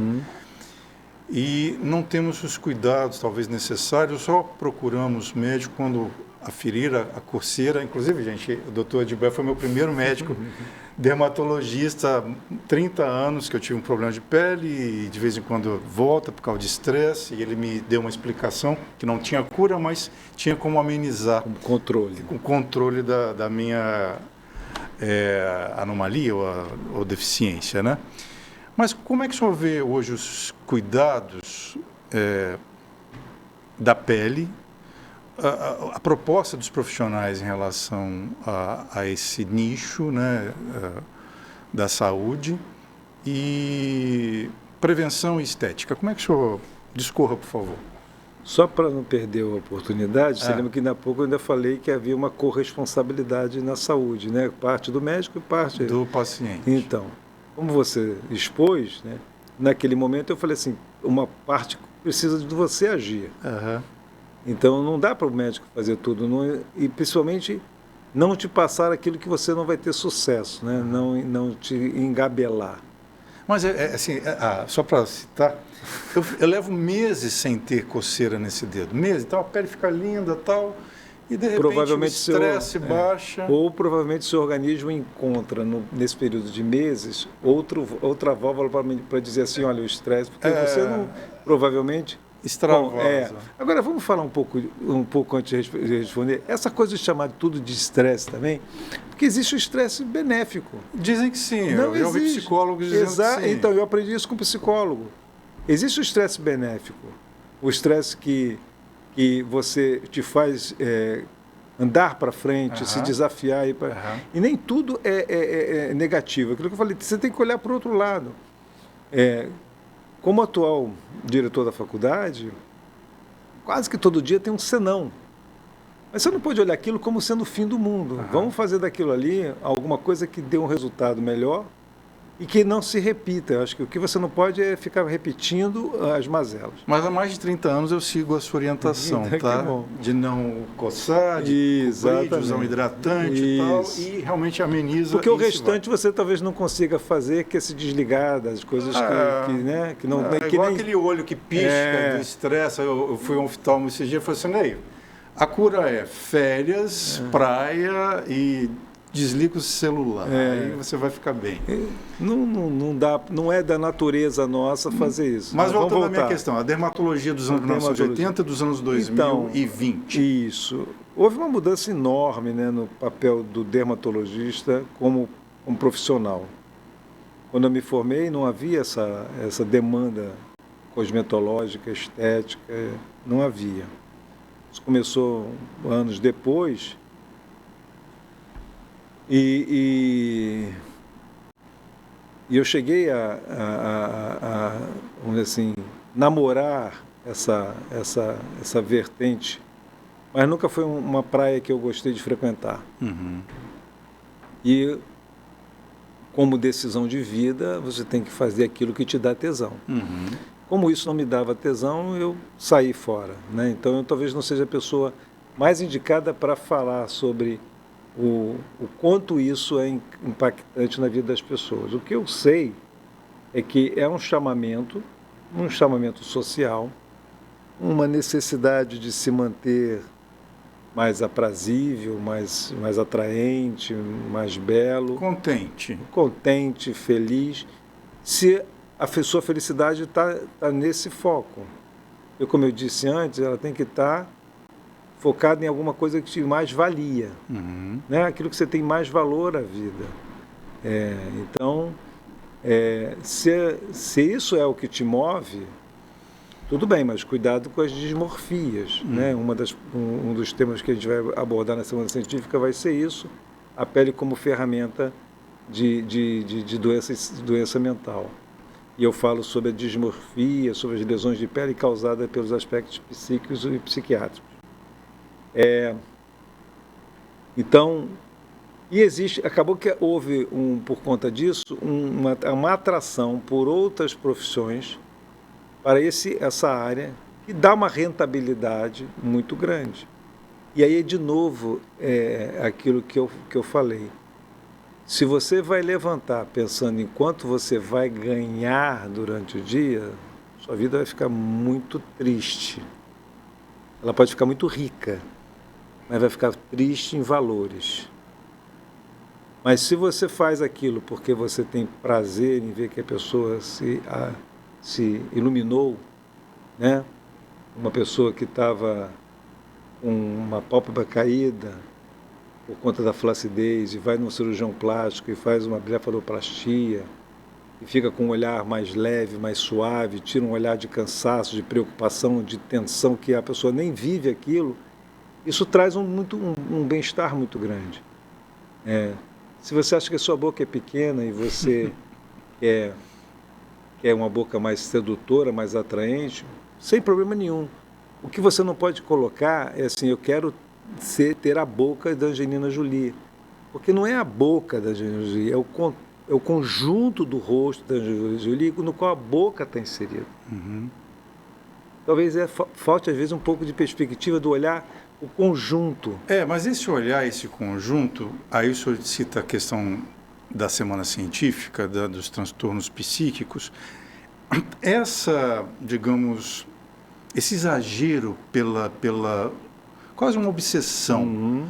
e não temos os cuidados, talvez, necessários, só procuramos médico quando aferir a coceira. Inclusive, gente, o doutor Edilberto foi meu primeiro médico dermatologista, 30 anos que eu tive um problema de pele e de vez em quando volta por causa de estresse, e ele me deu uma explicação que não tinha cura, mas tinha como amenizar. Com controle. Com controle da minha anomalia ou deficiência, né? Mas como é que o senhor vê hoje os cuidados da pele, a proposta dos profissionais em relação a esse nicho, né, da saúde, e prevenção e estética? Como é que o senhor discorra, por favor? Só para não perder a oportunidade, você lembra que ainda há pouco eu ainda falei que havia uma corresponsabilidade na saúde, né? Parte do médico e parte do paciente. Então, como você expôs, né, naquele momento eu falei assim, uma parte precisa de você agir. Então não dá para o médico fazer tudo, e principalmente não te passar aquilo que você não vai ter sucesso, né? Não te engabelar. Mas assim, só para citar, eu levo meses sem ter coceira nesse dedo, meses, então a pele fica linda, tal, e de repente provavelmente o estresse baixa. Ou provavelmente seu organismo encontra nesse período de meses outra válvula para dizer assim, olha, o estresse, porque você não provavelmente extravasa. Agora vamos falar um pouco antes de responder. Essa coisa de chamar tudo de estresse também, porque existe o estresse benéfico. Dizem que sim. Não eu ouvi psicólogos dizendo que sim. Então eu aprendi isso com psicólogo. Existe o estresse benéfico, o estresse que você te faz andar para frente, se desafiar e nem tudo é negativo. Aquilo que eu falei, você tem que olhar para o outro lado. Como atual diretor da faculdade, quase que todo dia tem um senão. Mas você não pode olhar aquilo como sendo o fim do mundo. Vamos fazer daquilo ali alguma coisa que dê um resultado melhor e que não se repita. Eu acho que o que você não pode é ficar repetindo as mazelas. Mas há mais de 30 anos eu sigo a sua orientação, tá? De não coçar, de cobrir, de usar um hidratante e tal, e realmente ameniza. Porque o restante você talvez não consiga fazer, que é se desligar das coisas que não... que igual aquele olho que pisca do estresse. Eu fui a um oftalmo esse dia e falei assim, Ney, a cura é férias, praia e desliga o celular, aí você vai ficar bem. Não dá, não é da natureza nossa fazer isso. Mas voltando à minha questão, a dermatologia dos anos 1980 e dos anos 2020. Isso. Houve uma mudança enorme, né, no papel do dermatologista como profissional. Quando eu me formei, não havia essa demanda cosmetológica, estética, não havia. Isso começou anos depois. E eu cheguei vamos dizer assim, namorar essa vertente, mas nunca foi uma praia que eu gostei de frequentar. E como decisão de vida, você tem que fazer aquilo que te dá tesão. Como isso não me dava tesão, eu saí fora, né? Então eu talvez não seja a pessoa mais indicada para falar sobre o quanto isso é impactante na vida das pessoas. O que eu sei é que é um chamamento social, uma necessidade de se manter mais aprazível, mais atraente, mais belo. Contente, feliz. Se a sua felicidade está nesse foco. Como eu disse antes, ela tem que estar focada em alguma coisa que te mais valia. Né? Aquilo que você tem mais valor à vida. Então, se isso é o que te move, tudo bem, mas cuidado com as dismorfias. Né? Um dos temas que a gente vai abordar na Semana Científica vai ser isso, a pele como ferramenta de doença mental. E eu falo sobre a dismorfia, sobre as lesões de pele causadas pelos aspectos psíquicos e psiquiátricos. Então, acabou que houve, por conta disso, uma atração por outras profissões para essa área, que dá uma rentabilidade muito grande. E aí, de novo, aquilo que eu falei. Se você vai levantar pensando em quanto você vai ganhar durante o dia, sua vida vai ficar muito triste. Ela pode ficar muito rica, mas vai ficar triste em valores. Mas se você faz aquilo porque você tem prazer em ver que a pessoa se iluminou, né? Uma pessoa que estava com uma pálpebra caída por conta da flacidez e vai num cirurgião plástico e faz uma blefaroplastia e fica com um olhar mais leve, mais suave, tira um olhar de cansaço, de preocupação, de tensão, que a pessoa nem vive aquilo, isso traz um bem-estar muito grande. Se você acha que a sua boca é pequena e você quer uma boca mais sedutora, mais atraente, sem problema nenhum. O que você não pode colocar é assim, eu quero ter a boca da Angelina Jolie. Porque não é a boca da Angelina Jolie, é o conjunto do rosto da Angelina Jolie no qual a boca está inserida. Talvez falte, às vezes, um pouco de perspectiva do olhar, o conjunto. Mas esse olhar, esse conjunto, aí o senhor cita a questão da Semana Científica, dos transtornos psíquicos, esse exagero pela quase uma obsessão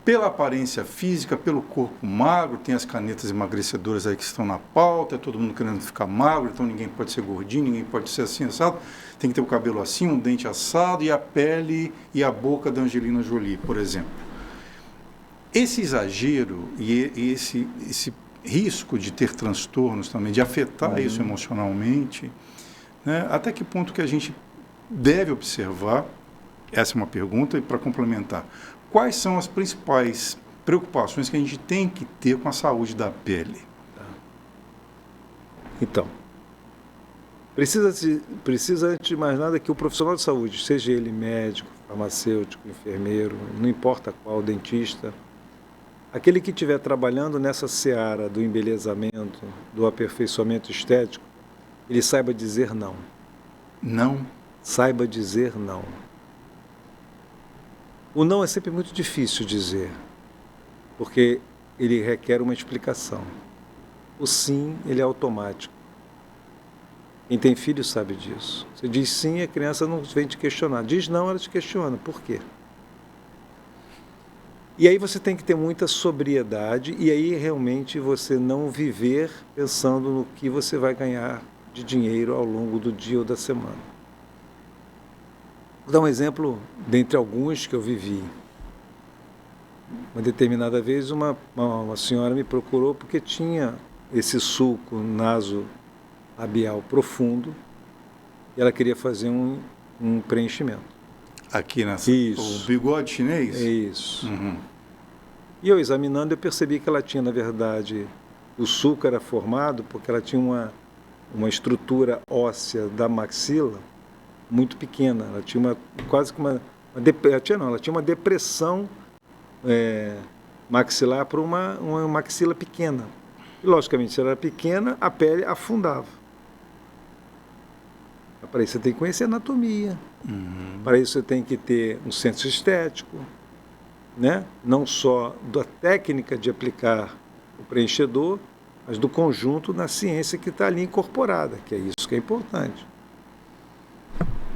pela aparência física, pelo corpo magro, tem as canetas emagrecedoras aí que estão na pauta, todo mundo querendo ficar magro, então ninguém pode ser gordinho, ninguém pode ser assim, assado, tem que ter o cabelo assim, um dente assado e a pele e a boca da Angelina Jolie, por exemplo. Esse exagero e esse risco de ter transtornos também, de afetar isso emocionalmente, né, até que ponto que a gente deve observar. Essa é uma pergunta, e para complementar, quais são as principais preocupações que a gente tem que ter com a saúde da pele? Então, precisa antes de mais nada que o profissional de saúde, seja ele médico, farmacêutico, enfermeiro, não importa qual, dentista, aquele que estiver trabalhando nessa seara do embelezamento, do aperfeiçoamento estético, ele saiba dizer não. Não? Saiba dizer não. O não é sempre muito difícil dizer, porque ele requer uma explicação. O sim, ele é automático. Quem tem filho sabe disso. Você diz sim, a criança não vem te questionar. Diz não, ela te questiona. Por quê? E aí você tem que ter muita sobriedade e aí realmente você não viver pensando no que você vai ganhar de dinheiro ao longo do dia ou da semana. Vou dar um exemplo dentre alguns que eu vivi. Uma determinada vez uma senhora me procurou porque tinha esse sulco naso-labial profundo e ela queria fazer um preenchimento. Aqui nessa... Isso. O bigode chinês? É isso. E eu examinando, eu percebi que ela tinha, na verdade, o sulco era formado porque ela tinha uma estrutura óssea da maxila muito pequena. Ela tinha ela tinha uma depressão maxilar para uma maxila pequena. E, logicamente, se ela era pequena, a pele afundava. Para isso você tem que conhecer anatomia. Para isso você tem que ter um senso estético, né? Não só da técnica de aplicar o preenchedor, mas do conjunto na ciência que está ali incorporada, que é isso que é importante.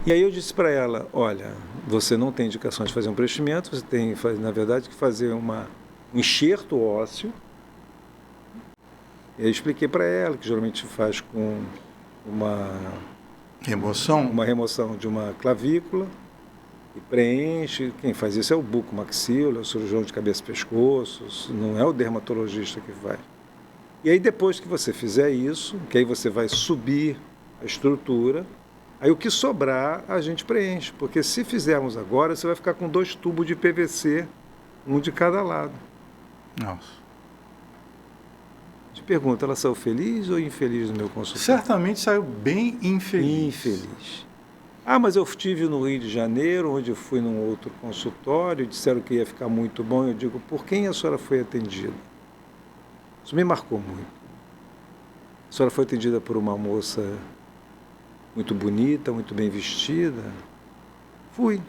E aí eu disse para ela, olha, você não tem indicação de fazer um preenchimento, você tem, na verdade, que fazer um enxerto ósseo. E aí expliquei para ela que geralmente faz com uma remoção de uma clavícula e preenche. Quem faz isso é o bucomaxilo, é o cirurgião de cabeça e pescoço, não é o dermatologista que faz. E aí depois que você fizer isso, que aí você vai subir a estrutura, aí o que sobrar a gente preenche, porque se fizermos agora, você vai ficar com 2 tubos de PVC, um de cada lado. Nossa. Te pergunto, ela saiu feliz ou infeliz no meu consultório? Certamente saiu bem infeliz. Infeliz. Ah, mas eu estive no Rio de Janeiro, onde eu fui num outro consultório, disseram que ia ficar muito bom. Eu digo, por quem a senhora foi atendida? Isso me marcou muito. A senhora foi atendida por uma moça muito bonita, muito bem vestida? Fui.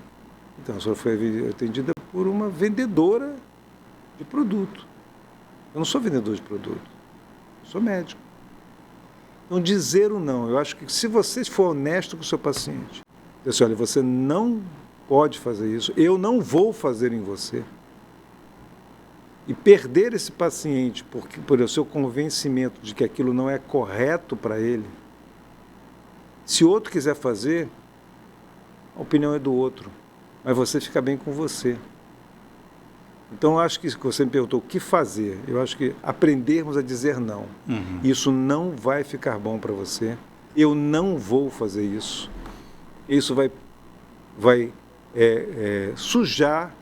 Então, a senhora foi atendida por uma vendedora de produto. Eu não sou vendedor de produto, eu sou médico. Então, dizer o não, eu acho que se você for honesto com o seu paciente, dizer assim, olha, você não pode fazer isso, eu não vou fazer em você, e perder esse paciente por o seu convencimento de que aquilo não é correto para ele, se o outro quiser fazer, a opinião é do outro, mas você fica bem com você. Então, eu acho que você me perguntou o que fazer. Eu acho que aprendermos a dizer não. Uhum. Isso não vai ficar bom para você. Eu não vou fazer isso. Isso vai sujar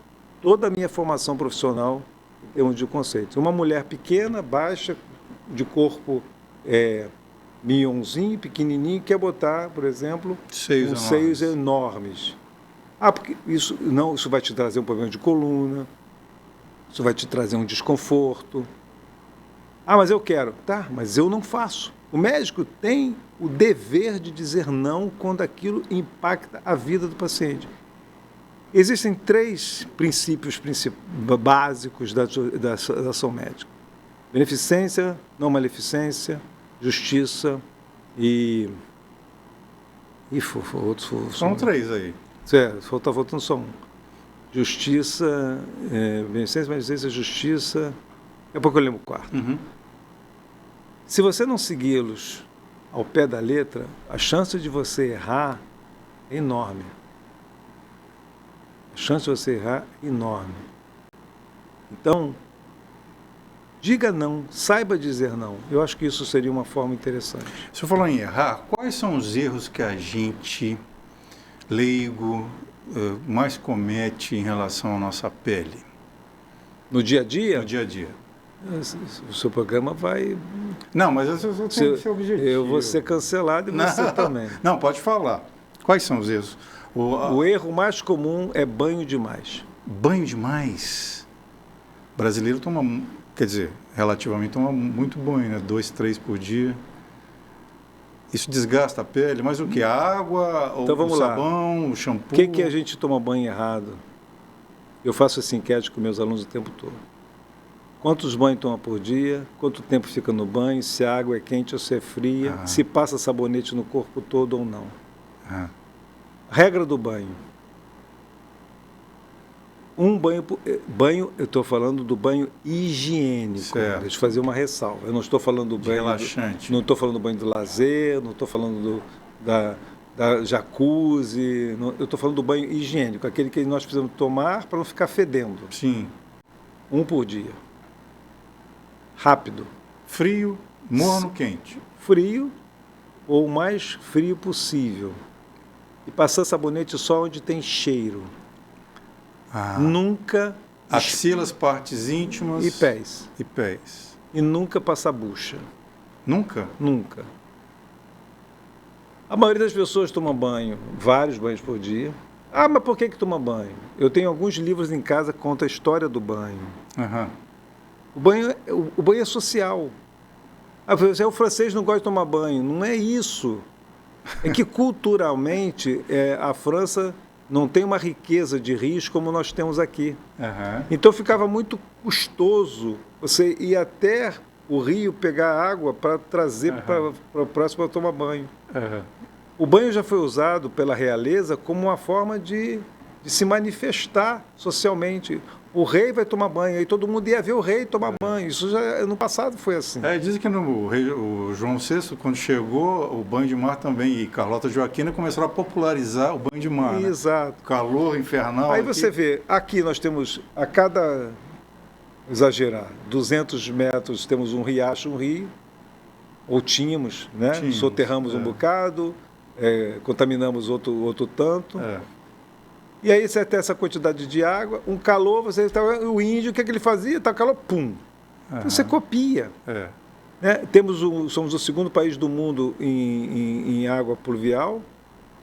toda a minha formação profissional em termos de conceitos. Uma mulher pequena, baixa, de corpo mignonzinho, pequenininho, quer botar, por exemplo, seios enormes. Ah, porque isso vai te trazer um problema de coluna, isso vai te trazer um desconforto. Ah, mas eu quero. Tá, mas eu não faço. O médico tem o dever de dizer não quando aquilo impacta a vida do paciente. Existem 3 princípios básicos da ação médica: beneficência, não maleficência, justiça e outros. São 3 aí. Certo, está faltando só um. Justiça, beneficência, maleficência, justiça. Daqui a pouco eu lembro o 4. Uhum. Se você não segui-los ao pé da letra, a chance de você errar é enorme. A chance de você errar é enorme. Então, diga não, saiba dizer não. Eu acho que isso seria uma forma interessante. Se eu falar em errar, quais são os erros que a gente, leigo, mais comete em relação à nossa pele? No dia a dia? No dia a dia. O seu programa vai... Não, mas eu tenho esse objetivo. Eu vou ser cancelado e você também. Não, pode falar. Quais são os erros? O erro mais comum é banho demais. Banho demais? O brasileiro toma, quer dizer, relativamente toma muito banho, né? 2, 3 por dia. Isso desgasta a pele, mas o que? A água, então, o sabão, o shampoo? O que a gente toma banho errado? Eu faço essa enquete com meus alunos o tempo todo. Quantos banhos toma por dia? Quanto tempo fica no banho? Se a água é quente ou se é fria? Se passa sabonete no corpo todo ou não? Regra do banho. Um banho, eu estou falando do banho higiênico. Certo. Deixa eu fazer uma ressalva. Eu não estou falando do banho relaxante. Não estou falando do banho do lazer, não estou falando da jacuzzi, eu estou falando do banho higiênico, aquele que nós precisamos tomar para não ficar fedendo. Sim. 1 por dia. Rápido. Frio, morno, quente. Frio, ou o mais frio possível. E passar sabonete só onde tem cheiro. Nunca... Axilas, partes íntimas... E pés. E pés. E nunca passar bucha. Nunca? Nunca. A maioria das pessoas toma banho, vários banhos por dia. Ah, mas por que toma banho? Eu tenho alguns livros em casa que contam a história do banho. O banho é social. O francês não gosta de tomar banho. Não é isso. É que culturalmente a França não tem uma riqueza de rios como nós temos aqui. Então ficava muito custoso você ir até o rio pegar água para trazer para o próximo para tomar banho. O banho já foi usado pela realeza como uma forma de se manifestar socialmente. O rei vai tomar banho, aí todo mundo ia ver o rei tomar banho. Isso já no passado foi assim. Dizem que o João VI, quando chegou, o banho de mar também, e Carlota Joaquina começaram a popularizar o banho de mar. Exato. Né? Calor infernal. Aí aqui. você vê, aqui nós temos, a cada, exagerar, 200 metros temos um riacho, um rio, ou tínhamos, né? Soterramos um bocado, contaminamos outro tanto. E aí você tem essa quantidade de água, um calor, o índio, o que ele fazia? Tá calor, pum. Então você copia. Né? Somos o segundo país do mundo em água pluvial,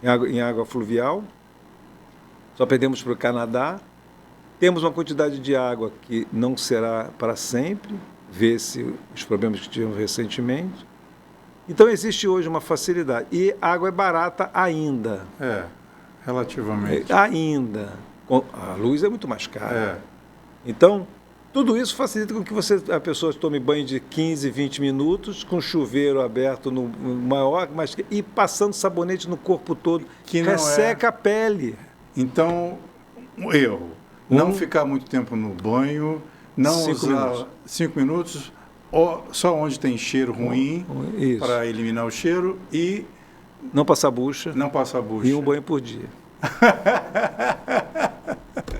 em água fluvial. Só perdemos para o Canadá. Temos uma quantidade de água que não será para sempre, vê-se os problemas que tivemos recentemente. Então existe hoje uma facilidade. E a água é barata ainda. Relativamente. Ainda. A luz é muito mais cara. Então, tudo isso facilita com que a pessoa tome banho de 15, 20 minutos, com chuveiro aberto no maior, e passando sabonete no corpo todo, que resseca a pele. Então, um erro. Não ficar muito tempo no banho, não usar 5 minutos, só onde tem cheiro ruim, para eliminar o cheiro, e não passar bucha. Não passar bucha. E um banho por dia.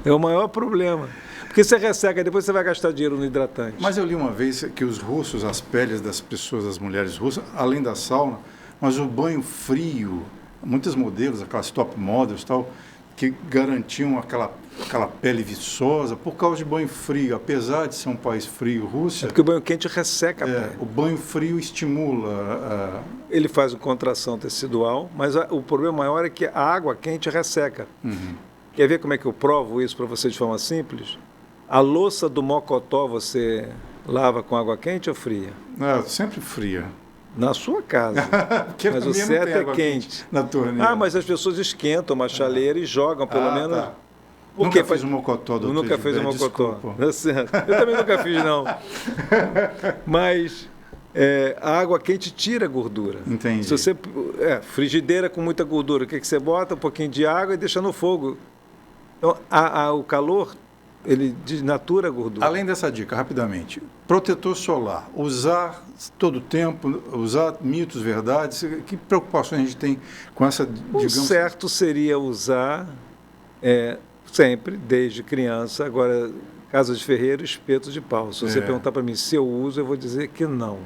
É o maior problema. Porque você resseca, depois você vai gastar dinheiro no hidratante. Mas eu li uma vez que os russos, as peles das pessoas, das mulheres russas, além da sauna, mas o banho frio, muitos modelos, aquelas top models e tal, que garantiam aquela pele viçosa por causa de banho frio. Apesar de ser um país frio, Rússia... porque o banho quente resseca a pele. O banho frio estimula... Ele faz uma contração tecidual, mas o problema maior é que a água quente resseca. Quer ver como é que eu provo isso para você de forma simples? A louça do mocotó você lava com água quente ou fria? Sempre fria. Na sua casa. Mas o certo é quente. Na torneira. Mas as pessoas esquentam uma chaleira e jogam, pelo menos. Tá. Nunca fiz um mocotó, doutor. Nunca fez um mocotó. Eu também nunca fiz, não. Mas a água quente tira a gordura. Entendi. Se você, frigideira com muita gordura, o que você bota? Um pouquinho de água e deixa no fogo. Então, o calor, ele desnatura a gordura. Além dessa dica, rapidamente, protetor solar, usar todo o tempo, usar mitos, verdades, que preocupações a gente tem com essa, digamos... O certo seria usar sempre, desde criança, agora, casa de ferreiro, espeto de pau. Se você perguntar para mim se eu uso, eu vou dizer que não.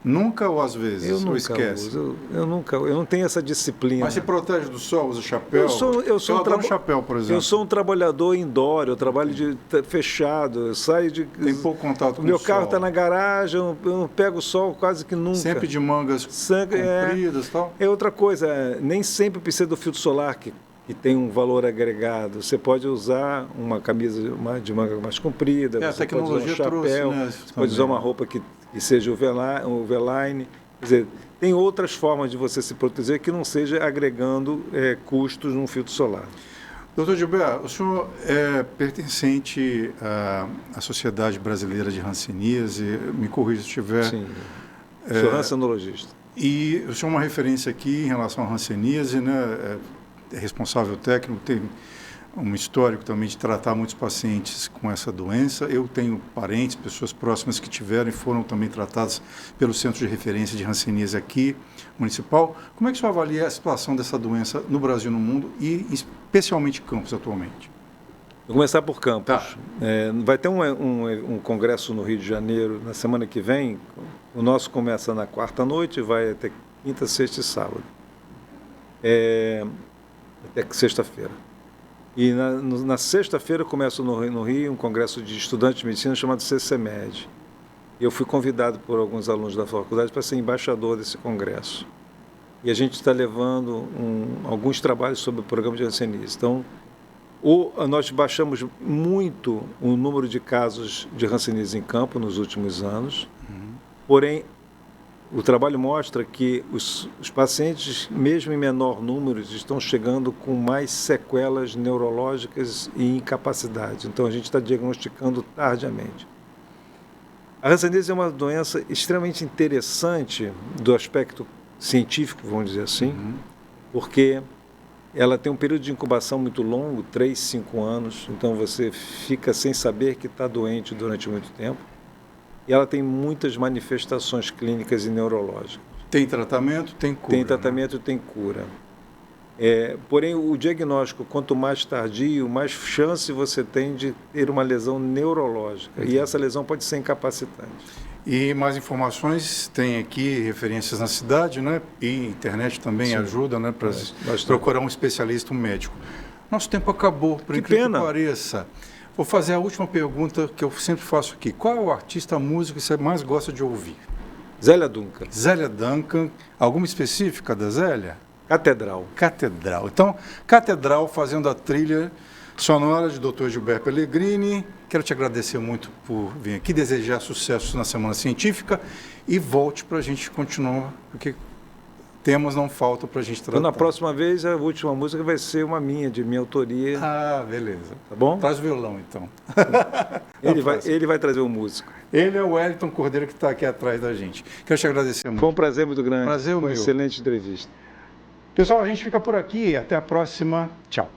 Nunca ou às vezes? Eu nunca esquece? Uso. Eu não tenho essa disciplina. Mas se protege do sol, usa chapéu? Eu adoro chapéu, por exemplo. Eu sou um trabalhador indoor, eu trabalho fechado, eu saio de... Tem pouco contato com o sol. Meu carro está na garagem, eu não pego o sol quase que nunca. Sempre de mangas compridas e tal? É outra coisa, nem sempre precisa do filtro solar, que tem um valor agregado. Você pode usar uma camisa de manga mais comprida, você pode usar um chapéu, você pode usar uma roupa que seja overline. Quer dizer, tem outras formas de você se proteger que não seja agregando custos num filtro solar. Doutor Gilberto, o senhor é pertencente à Sociedade Brasileira de Hanseníase, me corrija se estiver... Sim, sou hansenologista. E o senhor é uma referência aqui em relação à hanseníase, né? É responsável técnico, tem um histórico também de tratar muitos pacientes com essa doença. Eu tenho parentes, pessoas próximas que tiveram e foram também tratadas pelo Centro de Referência de Hanseníase aqui, municipal. Como é que o senhor avalia a situação dessa doença no Brasil e no mundo, e especialmente Campos atualmente? Vou começar por Campos. Tá. Vai ter um congresso no Rio de Janeiro na semana que vem. O nosso começa na quarta noite e vai até quinta, sexta e sábado. Até sexta-feira. E na sexta-feira começa no Rio um congresso de estudantes de medicina chamado CCMED. Eu fui convidado por alguns alunos da faculdade para ser embaixador desse congresso. E a gente está levando alguns trabalhos sobre o programa de hanseníase. Então, nós baixamos muito o número de casos de hanseníase em campo nos últimos anos, porém, o trabalho mostra que os pacientes, mesmo em menor número, estão chegando com mais sequelas neurológicas e incapacidade. Então, a gente está diagnosticando tardiamente. A hanseníase é uma doença extremamente interessante do aspecto científico, vamos dizer assim, porque ela tem um período de incubação muito longo, 3, 5 anos, então você fica sem saber que está doente durante muito tempo. E ela tem muitas manifestações clínicas e neurológicas. Tem tratamento, tem cura. Tem tratamento, tem cura. Porém, o diagnóstico, quanto mais tardio, mais chance você tem de ter uma lesão neurológica. E essa lesão pode ser incapacitante. E mais informações, tem aqui referências na cidade, né? E internet também ajuda, né? Para procurar um especialista, um médico. Nosso tempo acabou, por incrível que pareça. Vou fazer a última pergunta que eu sempre faço aqui. Qual é o artista, a música que você mais gosta de ouvir? Zélia Duncan. Zélia Duncan. Alguma específica da Zélia? Catedral. Catedral. Então, Catedral fazendo a trilha sonora de Dr. Gilberto Pellegrini. Quero te agradecer muito por vir aqui, desejar sucesso na Semana Científica e volte para a gente continuar, porque temas não faltam para a gente tratar. Então, na próxima vez, a última música vai ser uma de minha autoria. Ah, beleza. Tá bom? Traz o violão, então. Ele vai trazer o músico. Ele é o Wellington Cordeiro que está aqui atrás da gente. Quero te agradecer muito. Foi um prazer muito grande. Prazer Foi uma meu. excelente entrevista. Pessoal, a gente fica por aqui. Até a próxima. Tchau.